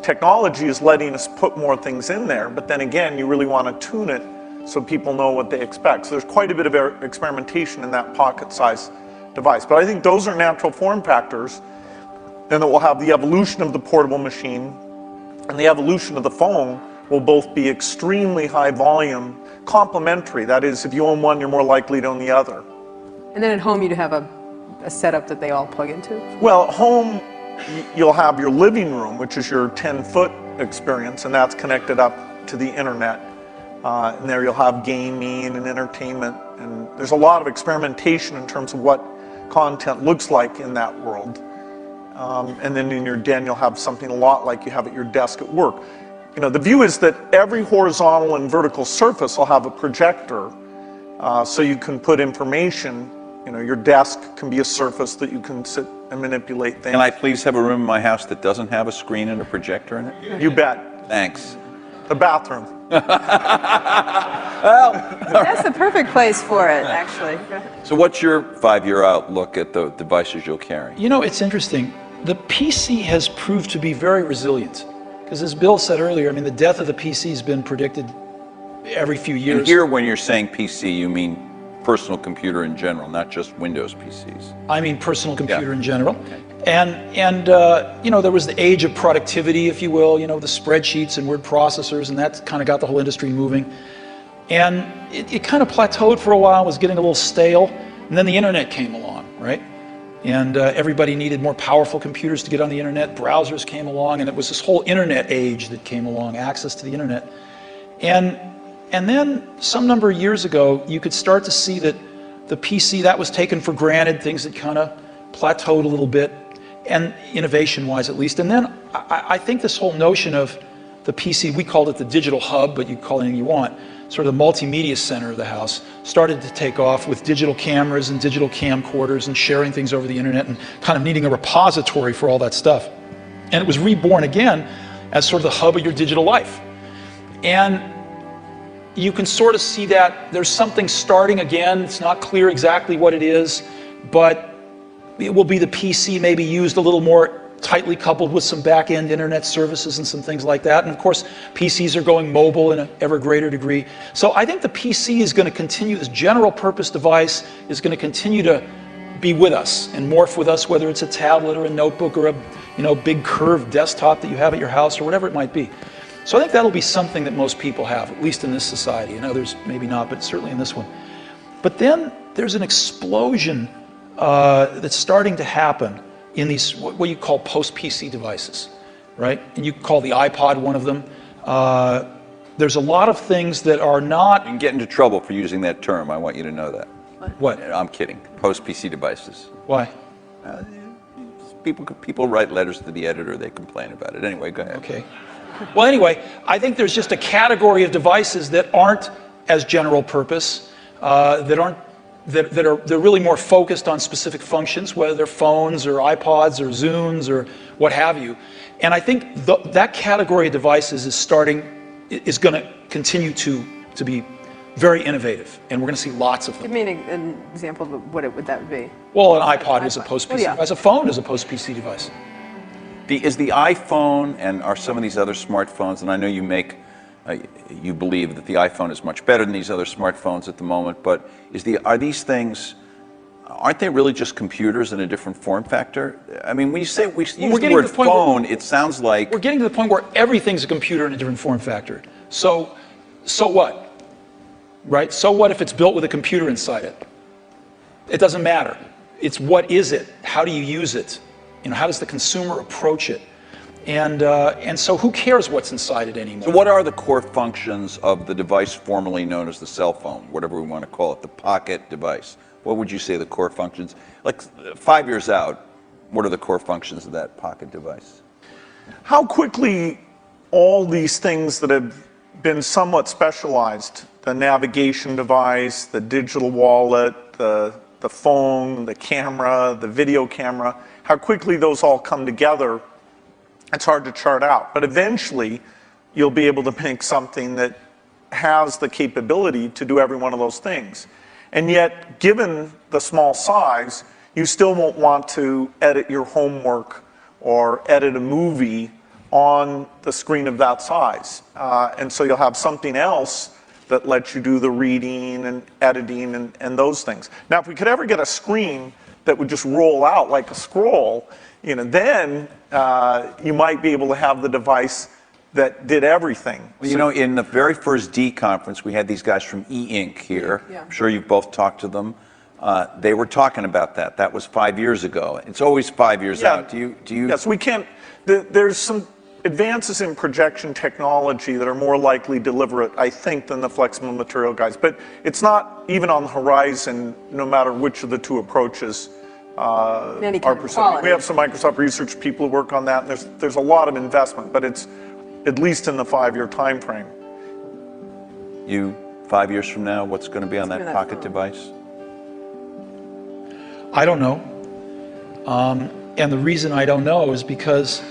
Technology is letting us put more things in there, but then again, you really want to tune it so people know what they expect. So there's quite a bit of experimentation in that pocket-sized device. But I think those are natural form factors, and that we'll have the evolution of the portable machine and the evolution of the phone will both be extremely high volume, complementary. That is, if you own one, you're more likely to own the other. And then at home you'd have a setup that they all plug into? Well, at home, you'll have your living room, which is your 10-foot experience, and that's connected up to the internet. And there you'll have gaming and entertainment, and there's a lot of experimentation in terms of what content looks like in that world. and then in your den you'll have something a lot like you have at your desk at work. You know, the view is that every horizontal and vertical surface will have a projector, so you can put information. You know, your desk can be a surface that you can sit and manipulate things. Can I please have a room in my house that doesn't have a screen and a projector in it? You bet. Thanks. The bathroom. That's the perfect place for it, actually. So what's your 5-year outlook at the devices you'll carry? You know, it's interesting. The PC has proved to be very resilient. Because as Bill said earlier, I mean, the death of the PC has been predicted every few years. And here, when you're saying PC, you mean personal computer in general, not just Windows PCs. I mean personal computer in general. And you know, there was the age of productivity, if you will, you know, the spreadsheets and word processors, and that kind of got the whole industry moving. And it kind of plateaued for a while, was getting a little stale, and then the internet came along, right? And everybody needed more powerful computers to get on the internet. Browsers came along, and it was this whole internet age that came along, access to the internet. And then some number of years ago, you could start to see that the PC, that was taken for granted, things had kind of plateaued a little bit, and innovation-wise at least. And then I think this whole notion of the PC, we called it the digital hub, but you can call it anything you want, sort of the multimedia center of the house, started to take off with digital cameras and digital camcorders and sharing things over the internet and kind of needing a repository for all that stuff. And it was reborn again as sort of the hub of your digital life. And you can sort of see that there's something starting again. It's not clear exactly what it is, but it will be the PC maybe used a little more tightly coupled with some back-end internet services and some things like that. And of course, PCs are going mobile in an ever greater degree. So I think the PC is going to continue, this general purpose device is going to continue to be with us and morph with us, whether it's a tablet or a notebook or a big curved desktop that you have at your house or whatever it might be. So I think that'll be something that most people have, at least in this society. In others, maybe not, but certainly in this one. But then there's an explosion that's starting to happen in these, what you call post-PC devices, right? And you call the iPod one of them. There's a lot of things that are not... You can get into trouble for using that term. I want you to know that. What? I'm kidding. Post-PC devices. Why? People write letters to the editor. They complain about it. Anyway, go ahead. Okay. Well, anyway, I think there's just a category of devices that aren't as general purpose, they're really more focused on specific functions, whether they're phones or iPods or Zunes or what have you. And I think that category of devices is going to continue to be very innovative, and we're going to see lots of them. Give me an example of what would that be. Well, an iPod is a post-PC device. A phone is a post-PC device. Is the iPhone and are some of these other smartphones, and I know you believe that the iPhone is much better than these other smartphones at the moment, but are these things, aren't they really just computers in a different form factor? I mean, when you say we use the word phone, it sounds like... We're getting to the point where everything's a computer in a different form factor. So what? Right? So what if it's built with a computer inside it? It doesn't matter. It's what is it? How do you use it? You know, how does the consumer approach it? And so who cares what's inside it anymore? So what are the core functions of the device formerly known as the cell phone, whatever we want to call it, the pocket device? What would you say the core functions, like 5 years out, what are the core functions of that pocket device? How quickly all these things that have been somewhat specialized, the navigation device, the digital wallet, the phone, the camera, the video camera, how quickly those all come together, it's hard to chart out. But eventually, you'll be able to make something that has the capability to do every one of those things. And yet, given the small size, you still won't want to edit your homework or edit a movie on the screen of that size. And so you'll have something else that lets you do the reading and editing and those things. Now, if we could ever get a screen that would just roll out like a scroll, then you might be able to have the device that did everything. Well, in the very first D conference, we had these guys from E-Ink here. Yeah. I'm sure you've both talked to them. They were talking about that. That was 5 years ago. It's always 5 years out. Do you? Yes, we can't. There's some advances in projection technology that are more likely deliberate, I think, than the flexible material guys. But it's not even on the horizon, no matter which of the two approaches Any kind our of percentage. quality. We have some Microsoft research people who work on that, and there's a lot of investment, but it's at least in the 5-year time frame. You, 5 years from now, what's going to be on that pocket phone? device? I don't know. And the reason I don't know is because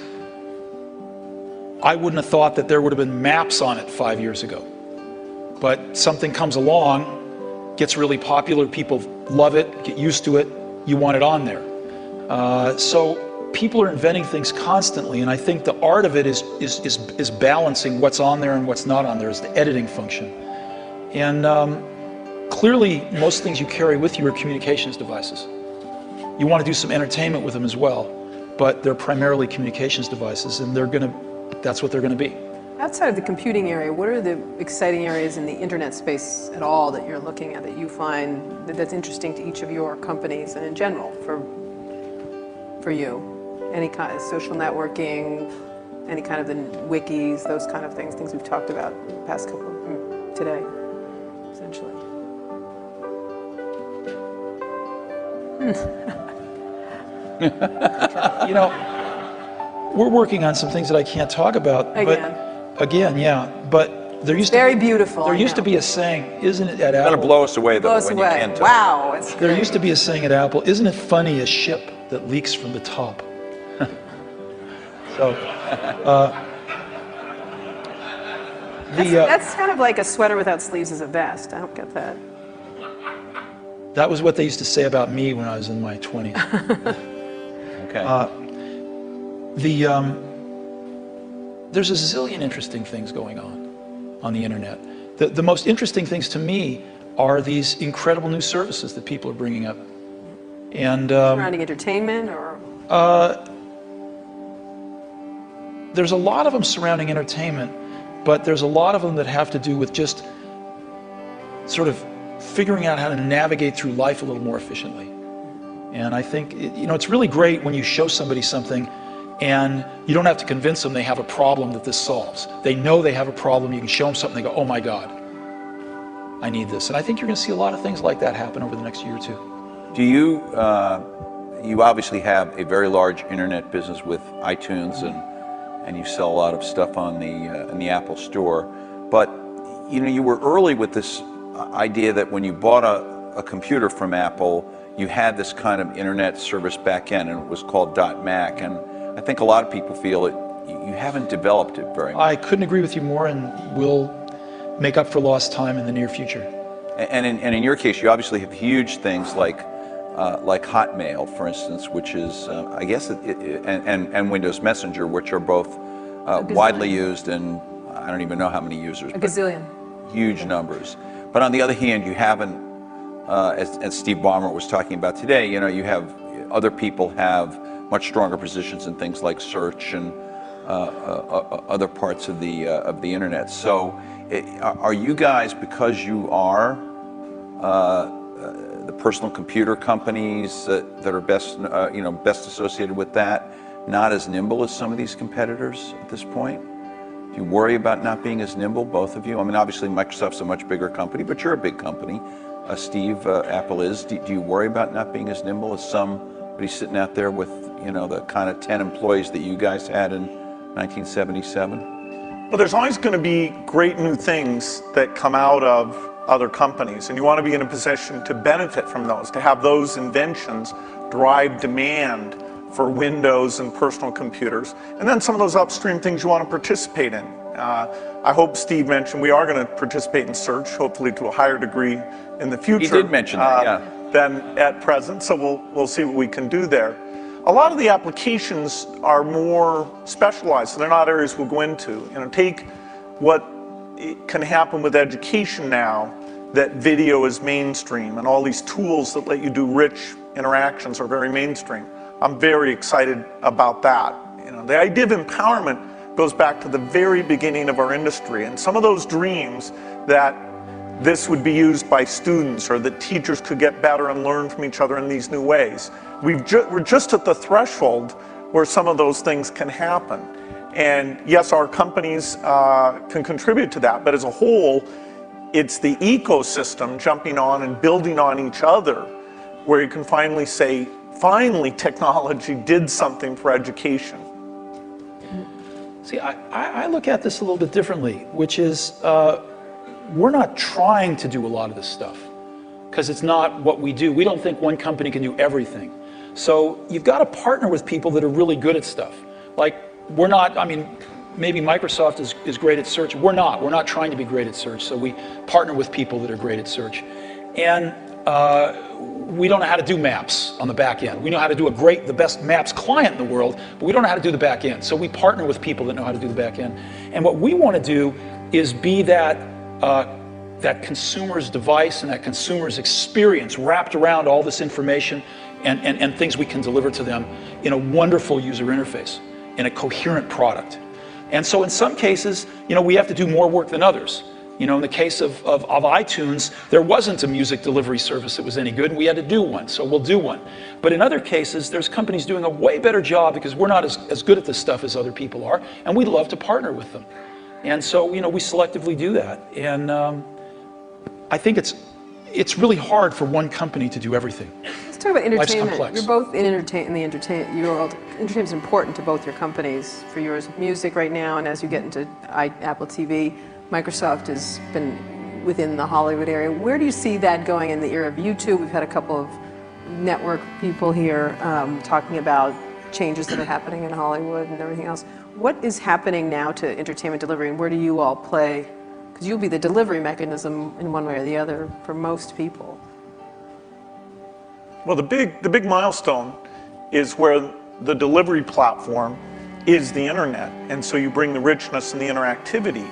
I wouldn't have thought that there would have been maps on it 5 years ago. But something comes along, gets really popular, people love it, get used to it, you want it on there. So people are inventing things constantly, and I think the art of it is balancing what's on there and what's not on there, is the editing function. And clearly, most things you carry with you are communications devices. You want to do some entertainment with them as well, but they're primarily communications devices, and that's what they're going to be. Outside of the computing area, what are the exciting areas in the internet space at all that you're looking at that you find that's interesting to each of your companies and in general for you? Any kind of social networking, any kind of the wikis, those kind of things we've talked about in the past today, essentially. You know, we're working on some things that I can't talk about. Again, yeah. But there used to very beautiful. There used to be a saying, isn't it, at Apple? It's going to blow us away, though, Blow us when away. you can't Wow. It's There great. used to be a saying at Apple, isn't it funny, a ship that leaks from the top? So, That's kind of like a sweater without sleeves is a vest. I don't get that. that was what they used to say about me when I was in my 20s. Okay. There's a zillion interesting things going on the internet. The most interesting things to me are these incredible new services that people are bringing up. And Surrounding entertainment or? There's a lot of them surrounding entertainment, but there's a lot of them that have to do with just sort of figuring out how to navigate through life a little more efficiently. And I think, it's really great when you show somebody something and you don't have to convince them they have a problem that this solves. They know they have a problem, you can show them something, they go, oh my God, I need this. And I think you're going to see a lot of things like that happen over the next year or two. Do you, you obviously have a very large internet business with iTunes, and you sell a lot of stuff on in the Apple Store, but you were early with this idea that when you bought a computer from Apple, you had this kind of internet service back end, and it was called .Mac, and I think a lot of people feel that you haven't developed it very much. I couldn't agree with you more, and we'll make up for lost time in the near future. And in your case, you obviously have huge things like Hotmail, for instance, which is, I guess, and Windows Messenger, which are both widely used, and I don't even know how many users. A gazillion. Huge numbers. But on the other hand, you haven't, as Steve Ballmer was talking about today, you have other people have much stronger positions in things like search and other parts of the internet. So, are you guys, because you are the personal computer companies that are best associated with that, not as nimble as some of these competitors at this point? Do you worry about not being as nimble, both of you? I mean, obviously Microsoft's a much bigger company, but you're a big company. Steve, Apple is. Do you worry about not being as nimble as somebody sitting out there with, the kind of 10 employees that you guys had in 1977? Well, there's always going to be great new things that come out of other companies, and you want to be in a position to benefit from those, to have those inventions drive demand for Windows and personal computers, and then some of those upstream things you want to participate in. I hope Steve mentioned we are going to participate in search, hopefully to a higher degree in the future. He did mention that, yeah. Than at present, so we'll see what we can do there. A lot of the applications are more specialized, so they're not areas we'll go into. Take what can happen with education now, that video is mainstream, and all these tools that let you do rich interactions are very mainstream. I'm very excited about that. The idea of empowerment goes back to the very beginning of our industry, and some of those dreams that this would be used by students, or that teachers could get better and learn from each other in these new ways. We're just at the threshold where some of those things can happen. And yes, our companies can contribute to that, but as a whole, it's the ecosystem jumping on and building on each other where you can finally say, finally technology did something for education. See, I look at this a little bit differently, which is we're not trying to do a lot of this stuff because it's not what we do. We don't think one company can do everything. So you've got to partner with people that are really good at stuff. Like, we're not, I mean, maybe Microsoft is great at search. We're not trying to be great at search. So we partner with people that are great at search. And we don't know how to do maps on the back end. We know how to do the best maps client in the world, but we don't know how to do the back end. So we partner with people that know how to do the back end. And what we want to do is be that consumer's device and that consumer's experience wrapped around all this information and things we can deliver to them in a wonderful user interface, in a coherent product. And so in some cases, we have to do more work than others. In the case of iTunes, there wasn't a music delivery service that was any good, and we had to do one, so we'll do one. But in other cases, there's companies doing a way better job because we're not as good at this stuff as other people are, and we'd love to partner with them. And so, we selectively do that. And I think it's really hard for one company to do everything. Let's talk about Life's entertainment. complex. You're both in the entertainment world. Entertainment is important to both your companies. For yours, music right now, and as you get into Apple TV, Microsoft has been within the Hollywood area. Where do you see that going in the era of YouTube? We've had a couple of network people here talking about changes that are happening in Hollywood and everything else. What is happening now to entertainment delivery, and where do you all play? Because you'll be the delivery mechanism in one way or the other for most people. Well, the big milestone is where the delivery platform is the internet, and so you bring the richness and the interactivity.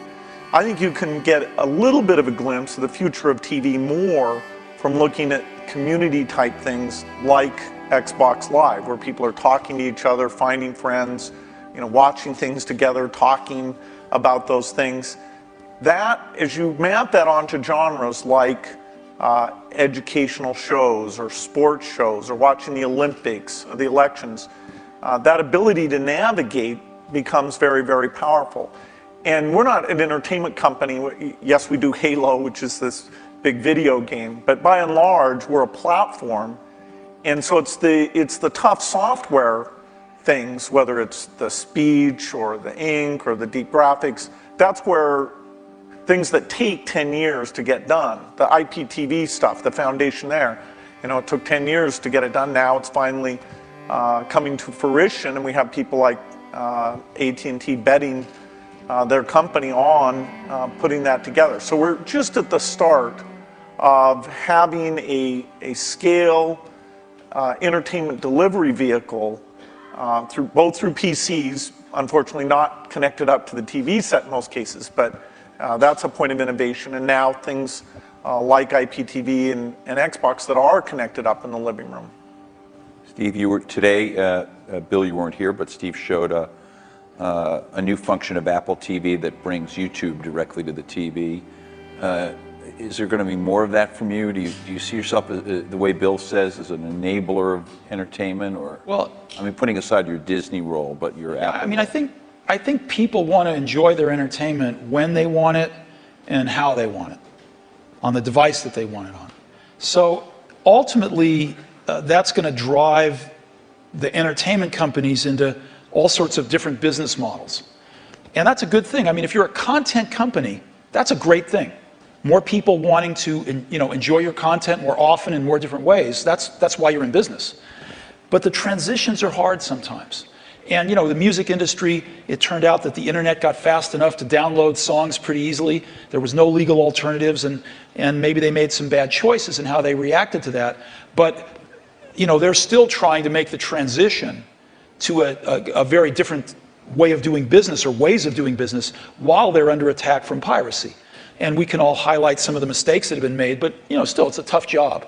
I think you can get a little bit of a glimpse of the future of TV more from looking at community type things like Xbox Live, where people are talking to each other, finding friends, watching things together, talking about those things. That, as you map that onto genres like educational shows or sports shows or watching the Olympics or the elections, that ability to navigate becomes very, very powerful. And we're not an entertainment company. Yes, we do Halo, which is this big video game, but by and large, we're a platform. And so it's the tough software things, whether it's the speech or the ink or the deep graphics, that's where things that take 10 years to get done, the IPTV stuff, the foundation there, it took 10 years to get it done. Now it's finally coming to fruition, and we have people like AT&T betting their company on putting that together. So we're just at the start of having a scale entertainment delivery vehicle both through PCs, unfortunately not connected up to the TV set in most cases, but that's a point of innovation. And now things like IPTV and Xbox that are connected up in the living room. Steve, you were today, Bill, you weren't here, but Steve showed a new function of Apple TV that brings YouTube directly to the TV. Is there going to be more of that from you? Do you see yourself, the way Bill says, as an enabler of entertainment, or? Well, putting aside your Disney role, but your Apple. I think people want to enjoy their entertainment when they want it and how they want it, on the device that they want it on. So ultimately, that's going to drive the entertainment companies into all sorts of different business models. And that's a good thing. If you're a content company, that's a great thing. More people wanting to enjoy your content more often in more different ways, that's why you're in business. But the transitions are hard sometimes. And the music industry, it turned out that the internet got fast enough to download songs pretty easily. There was no legal alternatives, and maybe they made some bad choices in how they reacted to that. But they're still trying to make the transition to a very different way of doing business, or ways of doing business, while they're under attack from piracy. And we can all highlight some of the mistakes that have been made, but still, it's a tough job.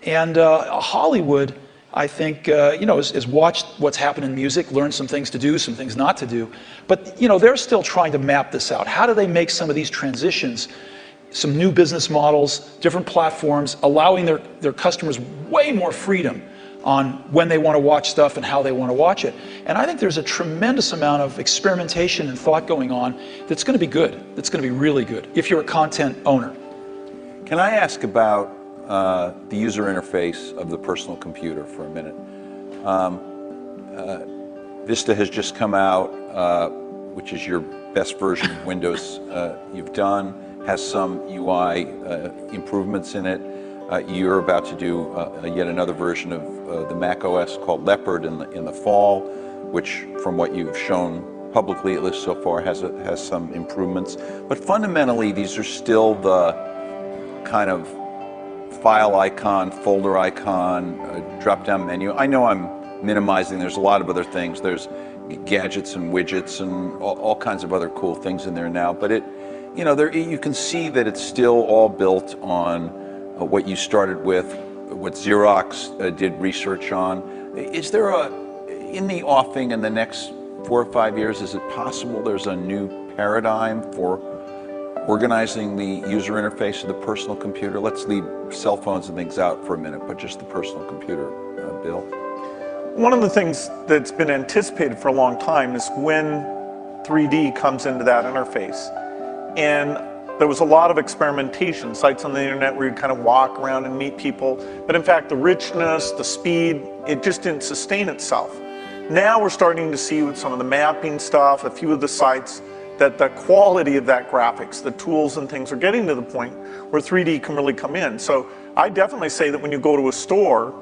And Hollywood, I think, has watched what's happened in music, learned some things to do, some things not to do. But they're still trying to map this out. How do they make some of these transitions, some new business models, different platforms, allowing their customers way more freedom on when they want to watch stuff and how they want to watch it. And I think there's a tremendous amount of experimentation and thought going on that's going to be good, that's going to be really good, if you're a content owner. Can I ask about the user interface of the personal computer for a minute? Vista has just come out, which is your best version of Windows you've done, has some UI improvements in it. You're about to do yet another version of the Mac OS called Leopard in the fall, which, from what you've shown publicly, at least so far, has some improvements. But fundamentally, these are still the kind of file icon, folder icon, drop-down menu. I know I'm minimizing. There's a lot of other things. There's gadgets and widgets and all kinds of other cool things in there now. But you can see that it's still all built on what you started with, what Xerox did research on. Is there in the offing in the next 4 or 5 years, is it possible there's a new paradigm for organizing the user interface of the personal computer? Let's leave cell phones and things out for a minute, but just the personal computer, Bill. One of the things that's been anticipated for a long time is when 3D comes into that interface. And there was a lot of experimentation, sites on the internet where you kind of walk around and meet people. But in fact, the richness, the speed, it just didn't sustain itself. Now we're starting to see with some of the mapping stuff, a few of the sites, that the quality of that graphics, the tools and things are getting to the point where 3D can really come in. So I definitely say that when you go to a store,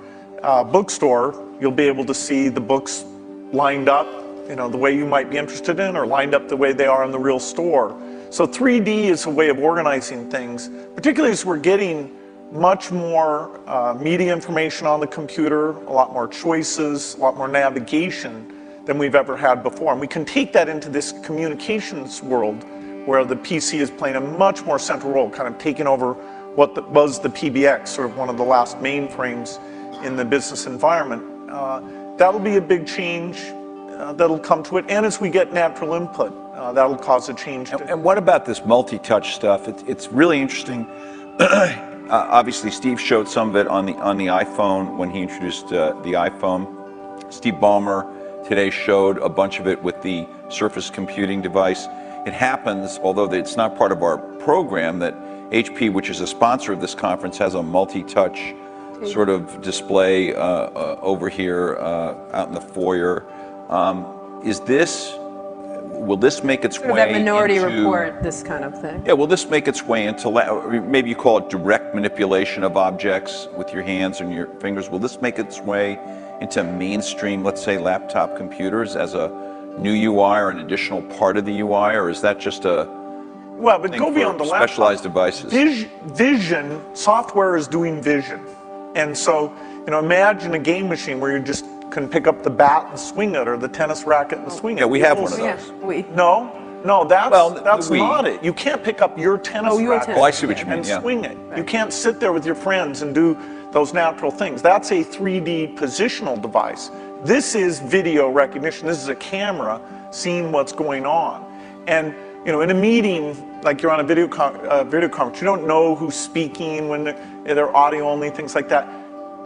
bookstore, you'll be able to see the books lined up, the way you might be interested in, or lined up the way they are in the real store. So 3D is a way of organizing things, particularly as we're getting much more media information on the computer, a lot more choices, a lot more navigation than we've ever had before. And we can take that into this communications world where the PC is playing a much more central role, kind of taking over what was the PBX, sort of one of the last mainframes in the business environment. That'll be a big change that'll come to it. And as we get natural input, that'll cause a change. And what about this multi-touch stuff? It's really interesting. Obviously, Steve showed some of it on the iPhone when he introduced the iPhone. Steve Ballmer today showed a bunch of it with the Surface computing device. It happens, although it's not part of our program, that HP, which is a sponsor of this conference, has a multi-touch sort of display over here out in the foyer. Will this make its way that Minority into, Report, this kind of thing? Yeah, will this make its way into, maybe you call it direct manipulation of objects with your hands and your fingers. Will this make its way into mainstream, let's say, laptop computers as a new UI or an additional part of the UI, or is that just a but go beyond the laptop. Specialized devices? Vision, software is doing vision. And so, imagine a game machine where you just can pick up the bat and swing it, or the tennis racket and swing it. Yeah, we have one of those. No, that's not it. You can't pick up your tennis racket I see what you mean, and swing it. You can't sit there with your friends and do those natural things. That's a 3D positional device. This is video recognition. This is a camera seeing what's going on. And in a meeting, like you're on a video conference, you don't know who's speaking when they're audio only, things like that.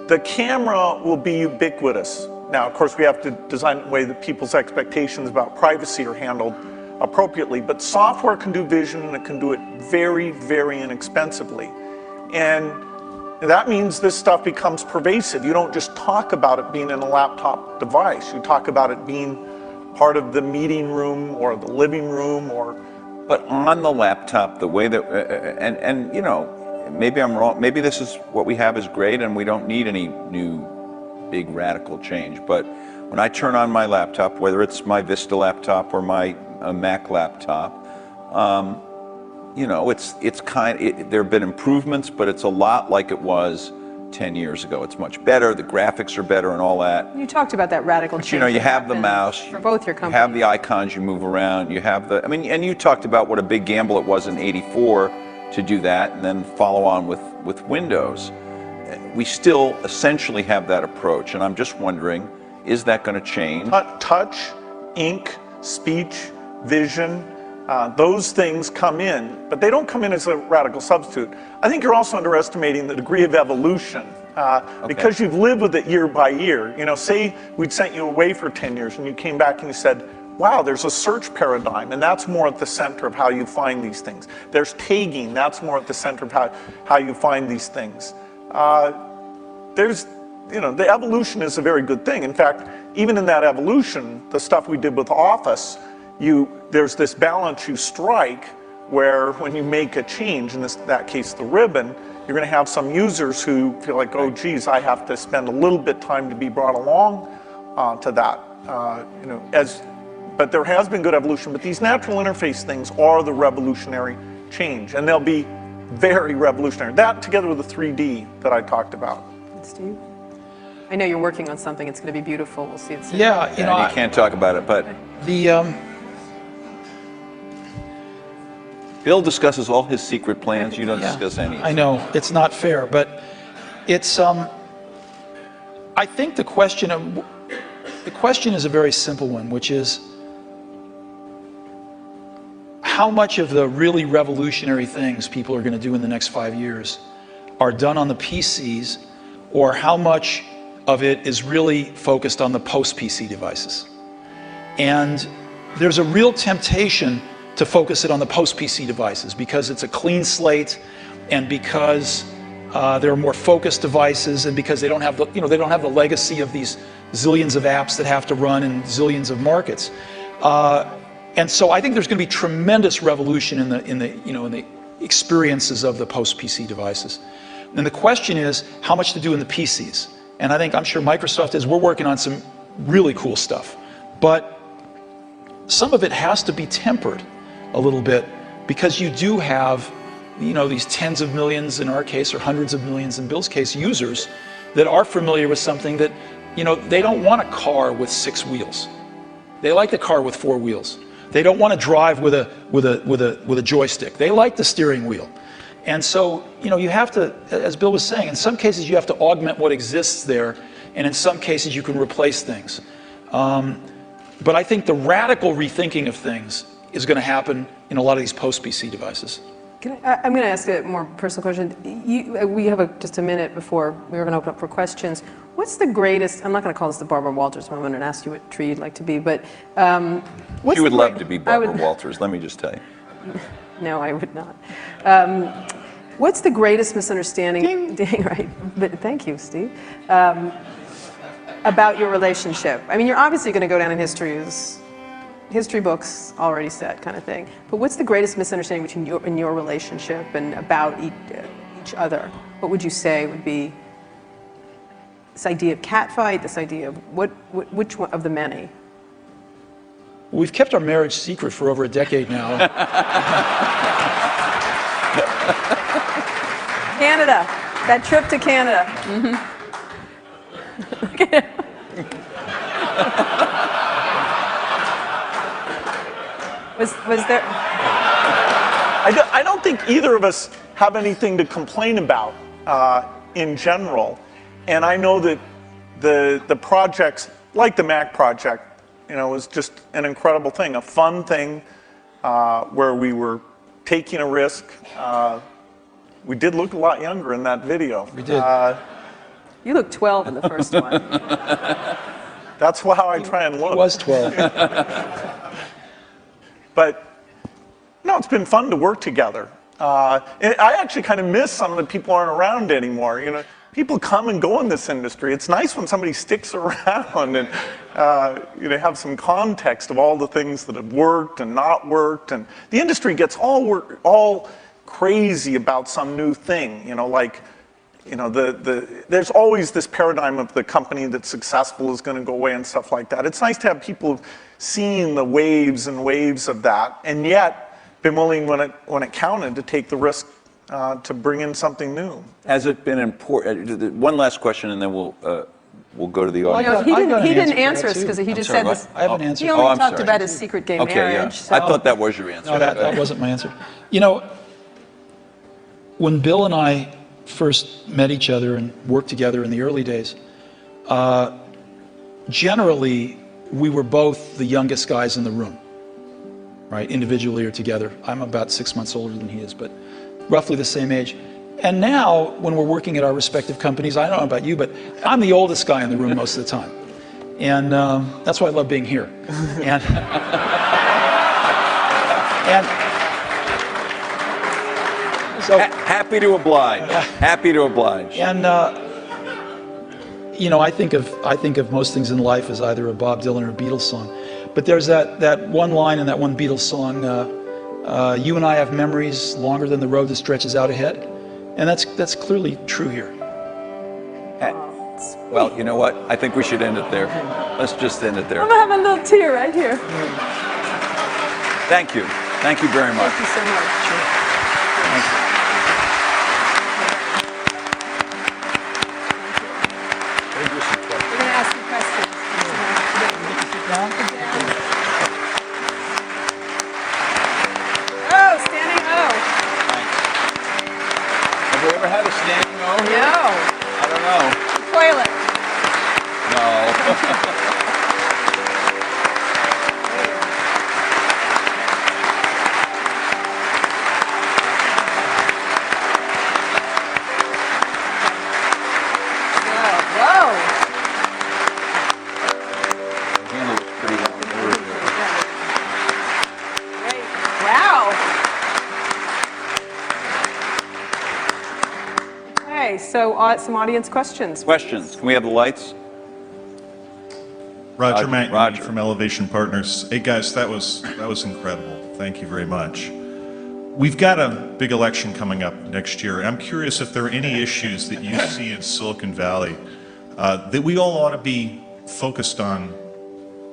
The camera will be ubiquitous. Now, of course, we have to design it in a way that people's expectations about privacy are handled appropriately, but software can do vision, and it can do it very, very inexpensively. And that means this stuff becomes pervasive. You don't just talk about it being in a laptop device. You talk about it being part of the meeting room or the living room, but on the laptop, the way that, maybe I'm wrong, maybe this is what we have is great and we don't need any new big radical change. But when I turn on my laptop, whether it's my Vista laptop or my Mac laptop, there have been improvements, but it's a lot like it was 10 years ago. It's much better, the graphics are better and all that. You talked about that radical change. You have the mouse, for both your companies. You have the icons you move around, you have and you talked about what a big gamble it was in '84 to do that and then follow on with Windows. We still essentially have that approach, and I'm just wondering, is that going to change? Touch, ink, speech, vision, those things come in, but they don't come in as a radical substitute. I think you're also underestimating the degree of evolution because you've lived with it year by year. Say we'd sent you away for 10 years and you came back and you said, wow, there's a search paradigm, and that's more at the center of how you find these things. There's tagging, that's more at the center of how you find these things. There's the evolution is a very good thing. In fact, even in that evolution, the stuff we did with Office, there's this balance you strike where when you make a change, in that case the ribbon, you're going to have some users who feel like, oh geez, I have to spend a little bit time to be brought along to that. But there has been good evolution, but these natural interface things are the revolutionary change, and they'll be very revolutionary. That together with the 3D that I talked about. Steve? I know you're working on something. It's going to be beautiful. We'll see it soon. Yeah, You can't talk about it, but Bill discusses all his secret plans. You don't discuss any. I know, it's not fair, but it's, I think the question is a very simple one, which is, how much of the really revolutionary things people are going to do in the next 5 years are done on the PCs, or how much of it is really focused on the post-PC devices? And there's a real temptation to focus it on the post-PC devices because it's a clean slate, and because there are more focused devices, and because they don't have the, they don't have the legacy of these zillions of apps that have to run in zillions of markets. And so I think there's going to be tremendous revolution in the experiences of the post-PC devices. And the question is how much to do in the PCs. And I'm sure Microsoft is. We're working on some really cool stuff, but some of it has to be tempered a little bit, because you do have, these tens of millions in our case, or hundreds of millions in Bill's case, users that are familiar with something that, they don't want a car with 6 wheels. They like the car with 4 wheels. They don't want to drive with a joystick. They like the steering wheel. And so, you have to, as Bill was saying, in some cases you have to augment what exists there, and in some cases you can replace things. But I think the radical rethinking of things is going to happen in a lot of these post-PC devices. I'm going to ask a more personal question. We have just a minute before we're going to open up for questions. What's the greatest, I'm not going to call this the Barbara Walters moment and ask you what tree you'd like to be, but You would love to be Barbara Walters, let me just tell you. No, I would not. What's the greatest misunderstanding, right, but thank you, Steve, about your relationship? I mean, you're obviously going to go down in history as history books already said kind of thing, but what's the greatest misunderstanding between your relationship and about each other? What would you say would be this idea of catfight, this idea of which one of the many? We've kept our marriage secret for over a decade now. Canada, that trip to Canada. Was there? I don't think either of us have anything to complain about in general. And I know that the projects, like the Mac project, was just an incredible thing, a fun thing where we were taking a risk. We did look a lot younger in that video. We did. You look 12 in the first one. That's how I try and look. It was 12. But no, it's been fun to work together. And I actually kind of miss some of the people aren't around anymore. People come and go in this industry. It's nice when somebody sticks around and have some context of all the things that have worked and not worked. And the industry gets all crazy about some new thing. There's always this paradigm of the company that's successful is going to go away and stuff like that. It's nice to have people seeing the waves and waves of that, and yet been willing when it counted to take the risk to bring in something new. Has it been important? One last question, and then we'll go to the audience. He didn't answer us because he just said this. I have an answer. He only talked about his secret gay marriage. So. I thought that was your answer. No, that wasn't my answer. When Bill and I first met each other and worked together in the early days, generally we were both the youngest guys in the room, right? Individually or together. I'm about 6 months older than he is, but roughly the same age. And now, when we're working at our respective companies, I don't know about you, but I'm the oldest guy in the room most of the time. And that's why I love being here. And so happy to oblige. Happy to oblige. And you know, I think of most things in life as either a Bob Dylan or a Beatles song. But there's that one line in that one Beatles song, you and I have memories longer than the road that stretches out ahead. And that's clearly true here. Well, you know what? I think we should end it there. Let's just end it there. I'm having a little tear right here. Thank you. Thank you very much. Thank you so much. Thank you. We're going to ask you questions. Oh, standing O. Have we ever had a standing O here? No. I don't know. Toilet. No. Whoa. Handle was pretty long. Great. Wow. Okay, so some audience questions. Questions? Can we have the lights? Roger Mackey Roger. from Elevation Partners. Hey guys, that was incredible. Thank you very much. We've got a big election coming up next year. I'm curious if there are any issues that you see in Silicon Valley that we all ought to be focused on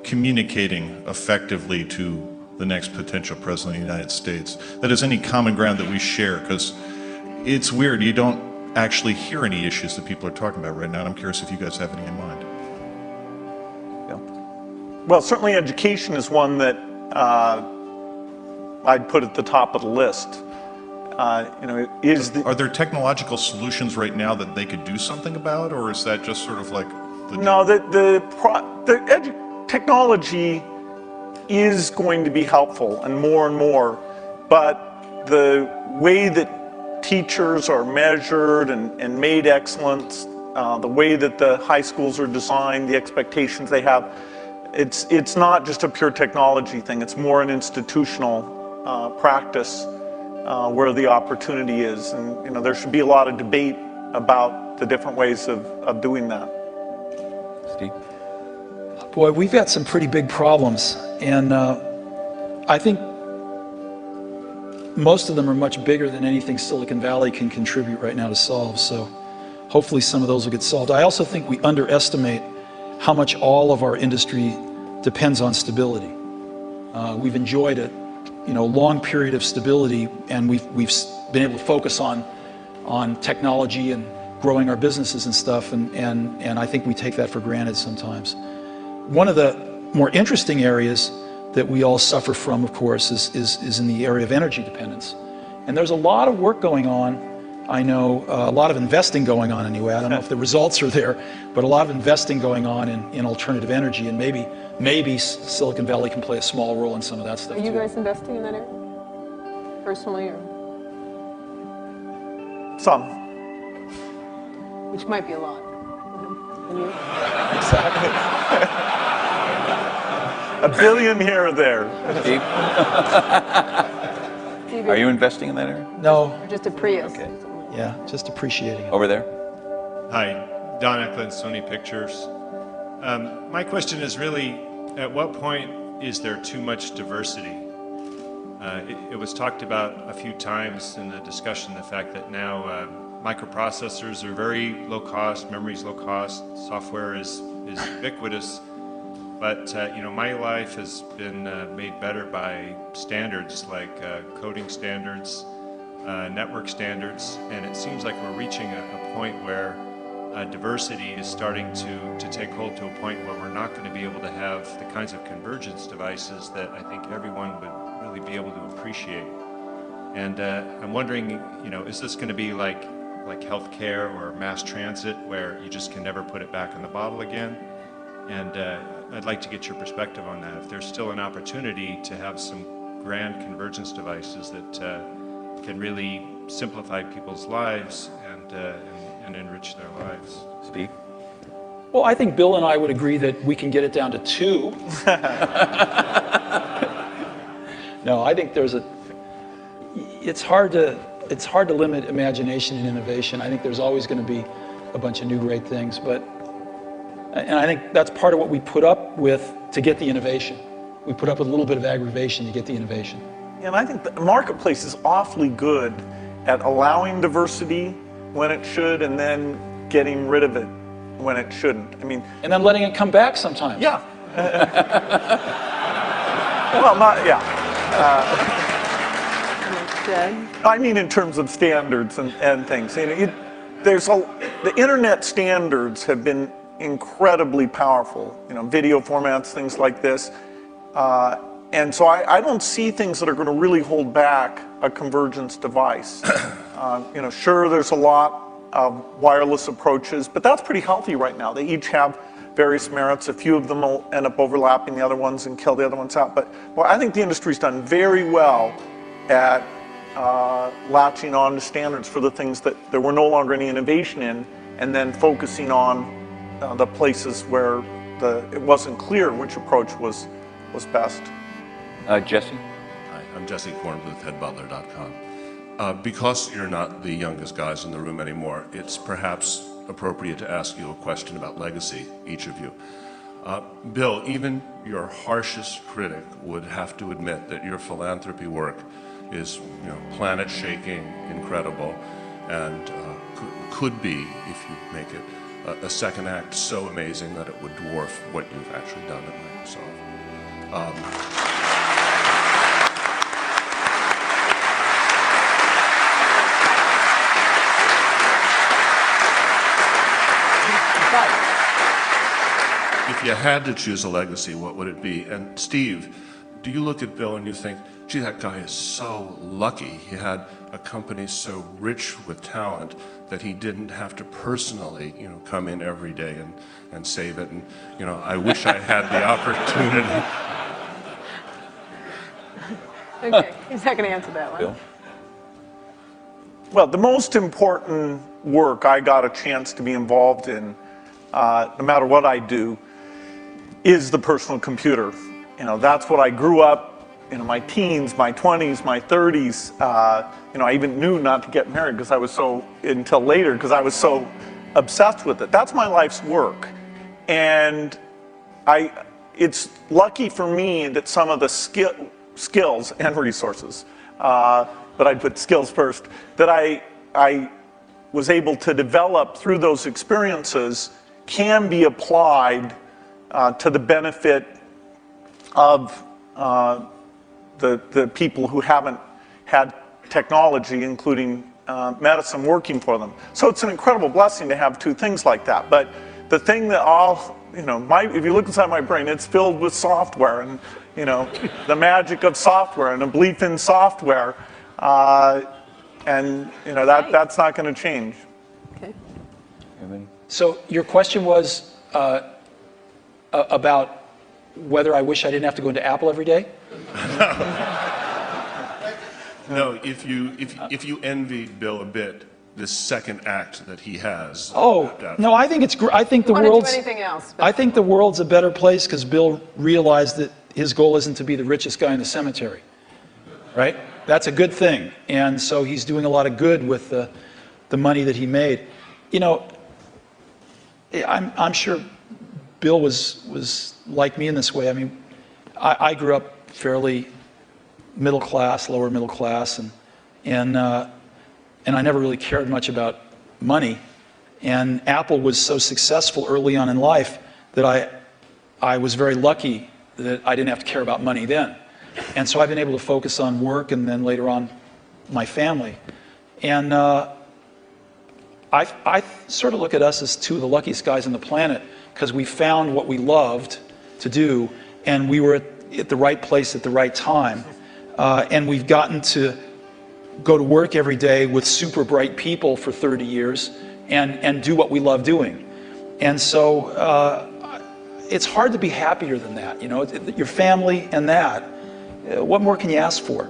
communicating effectively to the next potential president of the United States. That is any common ground that we share, because it's weird. You don't actually hear any issues that people are talking about right now. And I'm curious if you guys have any in mind. Well, certainly education is one that I'd put at the top of the list. Are there technological solutions right now that they could do something about, or is that just sort of like the... No, technology is going to be helpful and more, but the way that teachers are measured and made excellent, the way that the high schools are designed, the expectations they have, it's not just a pure technology thing. It's more an institutional practice where the opportunity is, and there should be a lot of debate about the different ways of doing that. Steve? Boy, we've got some pretty big problems, and I think most of them are much bigger than anything Silicon Valley can contribute right now to solve, so hopefully some of those will get solved. I also think we underestimate how much all of our industry depends on stability. We've enjoyed a long period of stability, and we've been able to focus on technology and growing our businesses and stuff, and I think we take that for granted sometimes. One of the more interesting areas that we all suffer from, of course, is in the area of energy dependence. And there's a lot of work going on. I know a lot of investing going on anyway. I don't know if the results are there, but a lot of investing going on in alternative energy, and maybe Silicon Valley can play a small role in some of that stuff. Are you too. guys investing in that area? Personally, or? Some. Which might be a lot. And you? Exactly. $1 billion here or there. Steve? Are you investing in that area? No. Or just a Prius? Okay. Yeah, just appreciating it. Over there? Hi, Don Eklund, Sony Pictures. My question is really, at what point is there too much diversity? It was talked about a few times in the discussion, the fact that now microprocessors are very low cost, memory's low cost, software is ubiquitous. But my life has been made better by standards like coding standards, network standards, and it seems like we're reaching a point where diversity is starting to take hold to a point where we're not going to be able to have the kinds of convergence devices that I think everyone would really be able to appreciate. And I'm wondering, is this going to be like healthcare or mass transit, where you just can never put it back in the bottle again? And I'd like to get your perspective on that. If there's still an opportunity to have some grand convergence devices that can really simplify people's lives and enrich their lives. Steve? Well, I think Bill and I would agree that we can get it down to 2. No, I think it's hard to limit imagination and innovation. I think there's always going to be a bunch of new great things, but And I think that's part of what we put up with to get the innovation. We put up with a little bit of aggravation to get the innovation. And I think the marketplace is awfully good at allowing diversity when it should and then getting rid of it when it shouldn't. I mean, and then letting it come back sometimes. Yeah. Well, not, yeah. I mean in terms of standards and things. You know, the internet standards have been incredibly powerful. You know, video formats, things like this. And so I don't see things that are going to really hold back a convergence device. You know, sure, there's a lot of wireless approaches, but that's pretty healthy right now. They each have various merits. A few of them will end up overlapping the other ones and kill the other ones out. But well, I think the industry's done very well at latching on to standards for the things that there were no longer any innovation in, and then focusing on the places where it wasn't clear which approach was best. Jesse? Hi, I'm Jesse Korn with headbutler.com. Because you're not the youngest guys in the room anymore, it's perhaps appropriate to ask you a question about legacy, each of you. Bill, even your harshest critic would have to admit that your philanthropy work is, you know, planet-shaking, incredible, and could be, if you make it, a second act so amazing that it would dwarf what you've actually done at Microsoft. If you had to choose a legacy, what would it be? And Steve, do you look at Bill and you think, gee, that guy is so lucky. He had a company so rich with talent that he didn't have to personally, you know, come in every day and save it. And, you know, I wish I had the opportunity. Okay, he's not going to answer that one. Bill? Well, the most important work I got a chance to be involved in, no matter what I do, is the personal computer. You know, that's what I grew up, you know, my teens, my 20s, my 30s. You know, I even knew not to get married because I was until later, because I was so obsessed with it. That's my life's work. And it's lucky for me that some of the skills and resources, but I'd put skills first, that I was able to develop through those experiences can be applied to the benefit of the people who haven't had technology, including medicine, working for them. So it's an incredible blessing to have two things like that. But the thing that if you look inside my brain, it's filled with software and, you know, the magic of software and a belief in software. And, you know, that's not going to change. Okay. So your question was about whether I wish I didn't have to go into Apple every day? No, if you envied Bill a bit, this second act that he has. Oh, no, I think it's I think the world's do anything else, I think the world's a better place because Bill realized that his goal isn't to be the richest guy in the cemetery. Right? That's a good thing. And so he's doing a lot of good with the money that he made. You know, I'm sure Bill was like me in this way. I mean, I grew up fairly middle class, lower middle class, and I never really cared much about money. And Apple was so successful early on in life that I was very lucky that I didn't have to care about money then. And so I've been able to focus on work and then later on my family. And I sort of look at us as two of the luckiest guys on the planet because we found what we loved to do and we were at the right place at the right time. And we've gotten to go to work every day with super bright people for 30 years and do what we love doing. And so it's hard to be happier than that. You know, your family and that. What more can you ask for?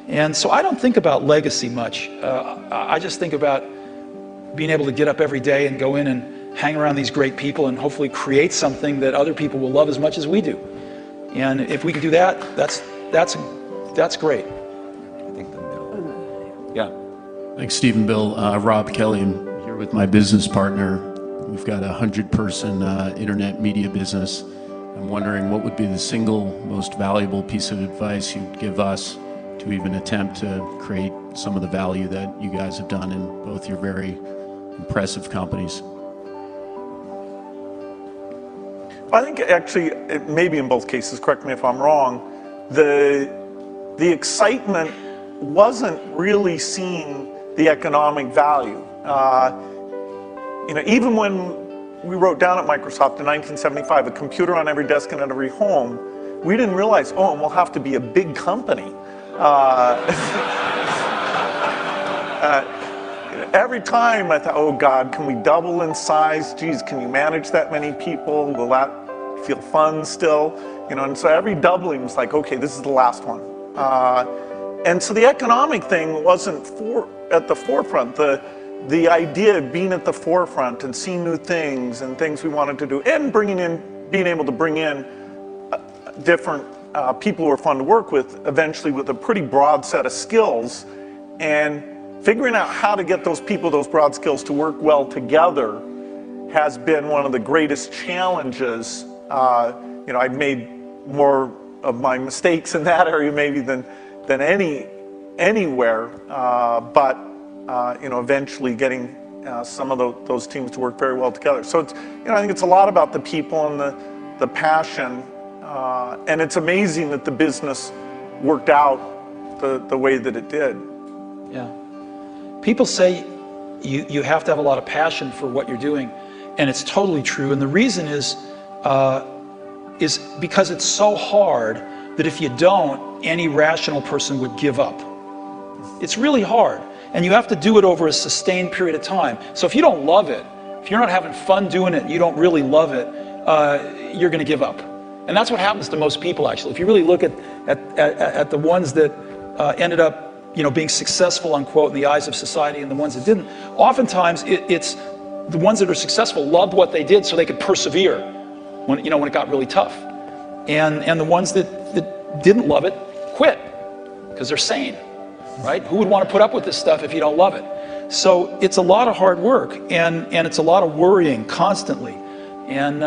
And so I don't think about legacy much. I just think about being able to get up every day and go in and hang around these great people and hopefully create something that other people will love as much as we do. And if we can do that, that's great. I think the middle. Yeah. Thanks, Steve and Bill. Rob Kelly. I'm here with my business partner, We've got a 100-person internet media business. I'm wondering what would be the single most valuable piece of advice you'd give us to even attempt to create some of the value that you guys have done in both your very impressive companies. I think actually, maybe in both cases, correct me if I'm wrong, the excitement wasn't really seeing the economic value. Even when we wrote down at Microsoft in 1975, a computer on every desk and at every home, we didn't realize, oh, and we'll have to be a big company. Every time I thought, oh God, can we double in size? Geez, can you manage that many people? Will that feel fun still? And so every doubling was like, okay, this is the last one. And so the economic thing wasn't at the forefront. The idea of being at the forefront and seeing new things and things we wanted to do, and being able to bring in different people who are fun to work with, eventually with a pretty broad set of skills, and figuring out how to get those people, those broad skills to work well together has been one of the greatest challenges. I've made more of my mistakes in that area maybe than anywhere, but eventually getting some of those teams to work very well together. So it's, I think it's a lot about the people and the passion, and it's amazing that the business worked out the way that it did. Yeah. People say you have to have a lot of passion for what you're doing, and it's totally true. And the reason is because it's so hard that if you don't, any rational person would give up. It's really hard, and you have to do it over a sustained period of time. So if you don't love it, if you're not having fun doing it, you don't really love it, you're going to give up. And that's what happens to most people, actually. If you really look at the ones that ended up being successful, unquote, in the eyes of society, and the ones that didn't, oftentimes it's the ones that are successful loved what they did so they could persevere when it got really tough. And the ones that didn't love it quit because they're sane, right? Who would want to put up with this stuff if you don't love it? So it's a lot of hard work, and it's a lot of worrying constantly. And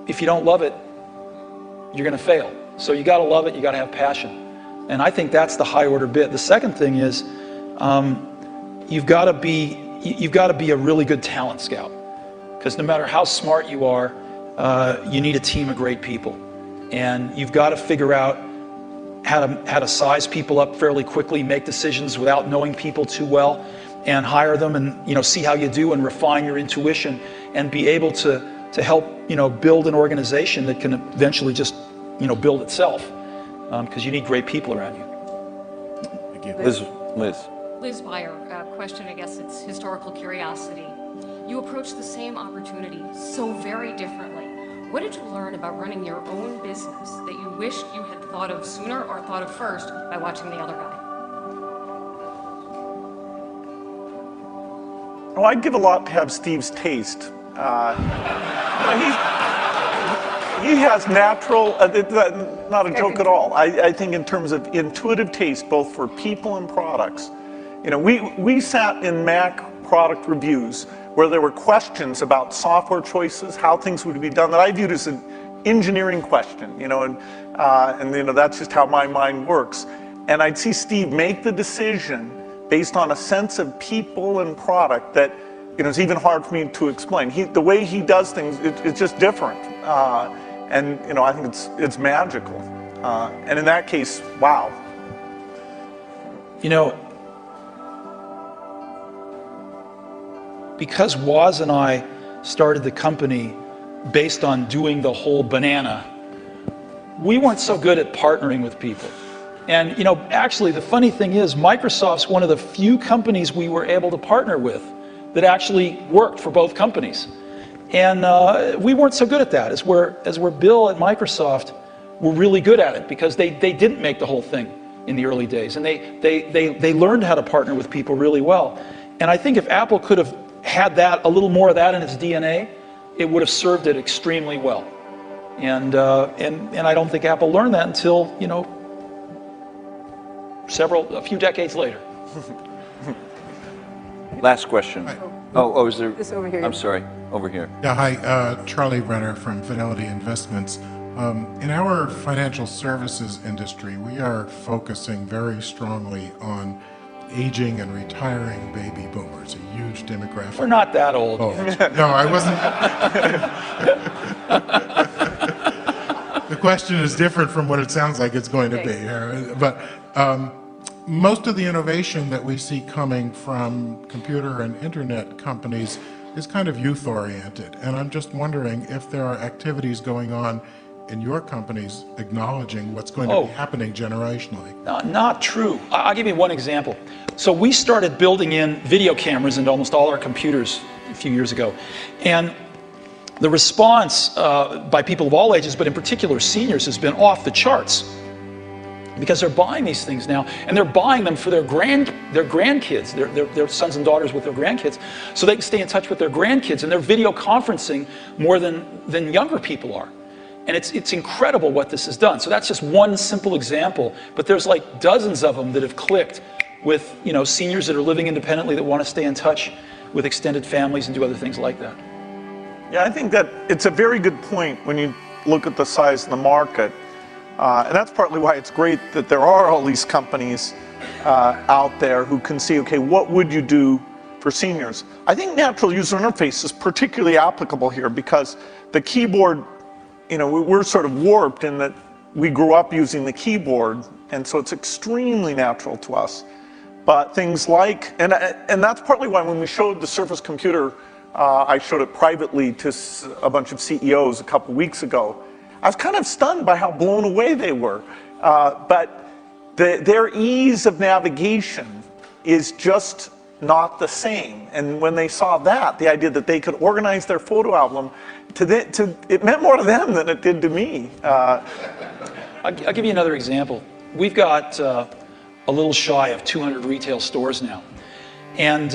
if you don't love it, you're going to fail. So you got to love it, you got to have passion. And I think that's the high order bit. The second thing is you've got to be a really good talent scout, because no matter how smart you are, you need a team of great people, and you've got to figure out how to size people up fairly quickly, make decisions without knowing people too well, and hire them, and see how you do and refine your intuition, and be able to help build an organization that can eventually just build itself. Because you need great people around you. Thank you. Liz Beyer, question, I guess it's historical curiosity. You approached the same opportunity so very differently. What did you learn about running your own business that you wished you had thought of sooner or thought of first by watching the other guy? Well, I'd give a lot to have Steve's taste. He has natural, not a joke at all. I think in terms of intuitive taste, both for people and products. We sat in Mac product reviews where there were questions about software choices, how things would be done, that I viewed as an engineering question, and that's just how my mind works. And I'd see Steve make the decision based on a sense of people and product that, it's even hard for me to explain. The way he does things, it's just different. And I think it's magical. And in that case, wow. Because Woz and I started the company based on doing the whole banana, we weren't so good at partnering with people. And actually the funny thing is, Microsoft's one of the few companies we were able to partner with that actually worked for both companies. And we weren't so good at that, as where Bill at Microsoft were really good at it, because they didn't make the whole thing in the early days, and they learned how to partner with people really well. And I think if Apple could have had that, a little more of that in its DNA, it would have served it extremely well. And I don't think Apple learned that until a few decades later. Last question. Right. Is there? This over here. I'm sorry, over here. Yeah, hi, Charlie Renner from Fidelity Investments. In our financial services industry, we are focusing very strongly on aging and retiring baby boomers, a huge demographic. We're not that old. Oh, no, I wasn't. The question is different from what it sounds like it's going to be. But most of the innovation that we see coming from computer and internet companies is kind of youth-oriented. And I'm just wondering if there are activities going on in your companies acknowledging what's going to be happening generationally. Not true. I'll give you one example. So we started building in video cameras into almost all our computers a few years ago. And the response by people of all ages, but in particular seniors, has been off the charts. Because they're buying these things now, and they're buying them for their grandkids, their sons and daughters with their grandkids, so they can stay in touch with their grandkids, and they're video conferencing more than younger people are. And it's incredible what this has done. So that's just one simple example, but there's like dozens of them that have clicked with seniors that are living independently that want to stay in touch with extended families and do other things like that. Yeah, I think that it's a very good point when you look at the size of the market. And that's partly why it's great that there are all these companies out there who can see, okay, what would you do for seniors? I think natural user interface is particularly applicable here because the keyboard, we're sort of warped in that we grew up using the keyboard, and so it's extremely natural to us. But things like, and that's partly why when we showed the Surface computer, I showed it privately to a bunch of CEOs a couple weeks ago. I was kind of stunned by how blown away they were. But their ease of navigation is just not the same. And when they saw that, the idea that they could organize their photo album, it meant more to them than it did to me. I'll give you another example. We've got a little shy of 200 retail stores now. And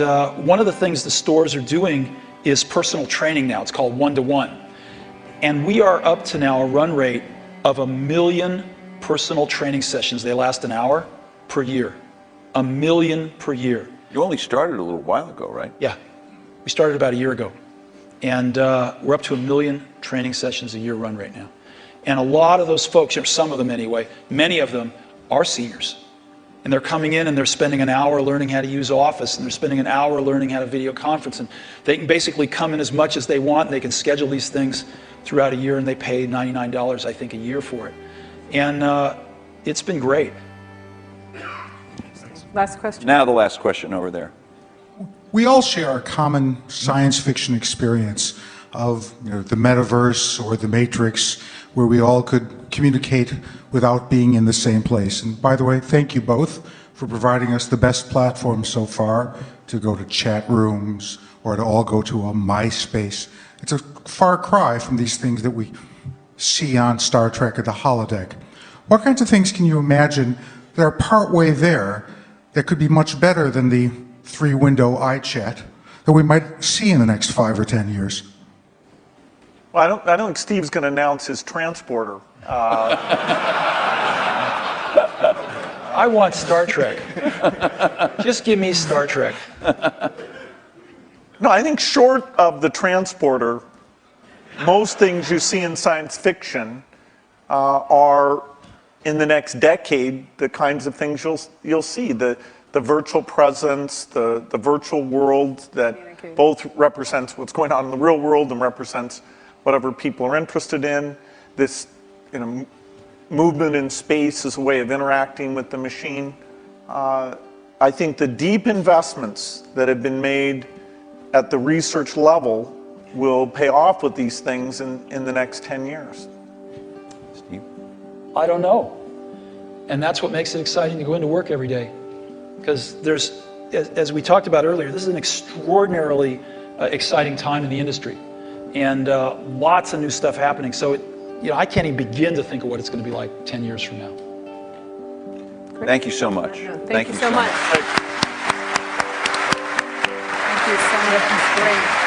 one of the things the stores are doing is personal training now. It's called one-to-one. And we are up to now a run rate of 1 million personal training sessions. They last an hour per year. 1 million per year. You only started a little while ago, right? Yeah. We started about a year ago. And we're up to 1 million training sessions a year run rate now. And a lot of those folks, or some of them anyway, many of them are seniors. And they're coming in and they're spending an hour learning how to use Office, and they're spending an hour learning how to video conference. And they can basically come in as much as they want, and they can schedule these things throughout a year, and they pay $99, I think, a year for it. And it's been great. Last question. Now the last question over there. We all share a common science fiction experience of the metaverse or the Matrix, where we all could communicate without being in the same place. And by the way, thank you both for providing us the best platform so far to go to chat rooms or to all go to a MySpace. It's a far cry from these things that we see on Star Trek or the holodeck. What kinds of things can you imagine that are partway there that could be much better than the 3-window iChat that we might see in the next 5 or 10 years? Well, I don't think Steve's going to announce his transporter. I want Star Trek. Just give me Star Trek. No, I think short of the transporter, most things you see in science fiction are, in the next decade, the kinds of things you'll see. The virtual presence, the virtual world that both represents what's going on in the real world and represents whatever people are interested in. This movement in space as a way of interacting with the machine. I think the deep investments that have been made at the research level will pay off with these things in the next 10 years. Steve? I don't know. And that's what makes it exciting to go into work every day. Because there's, as we talked about earlier, this is an extraordinarily exciting time in the industry. And lots of new stuff happening. So, I can't even begin to think of what it's going to be like 10 years from now. Great. Thank you so much. Thank you so much. Thank you so much. It's great.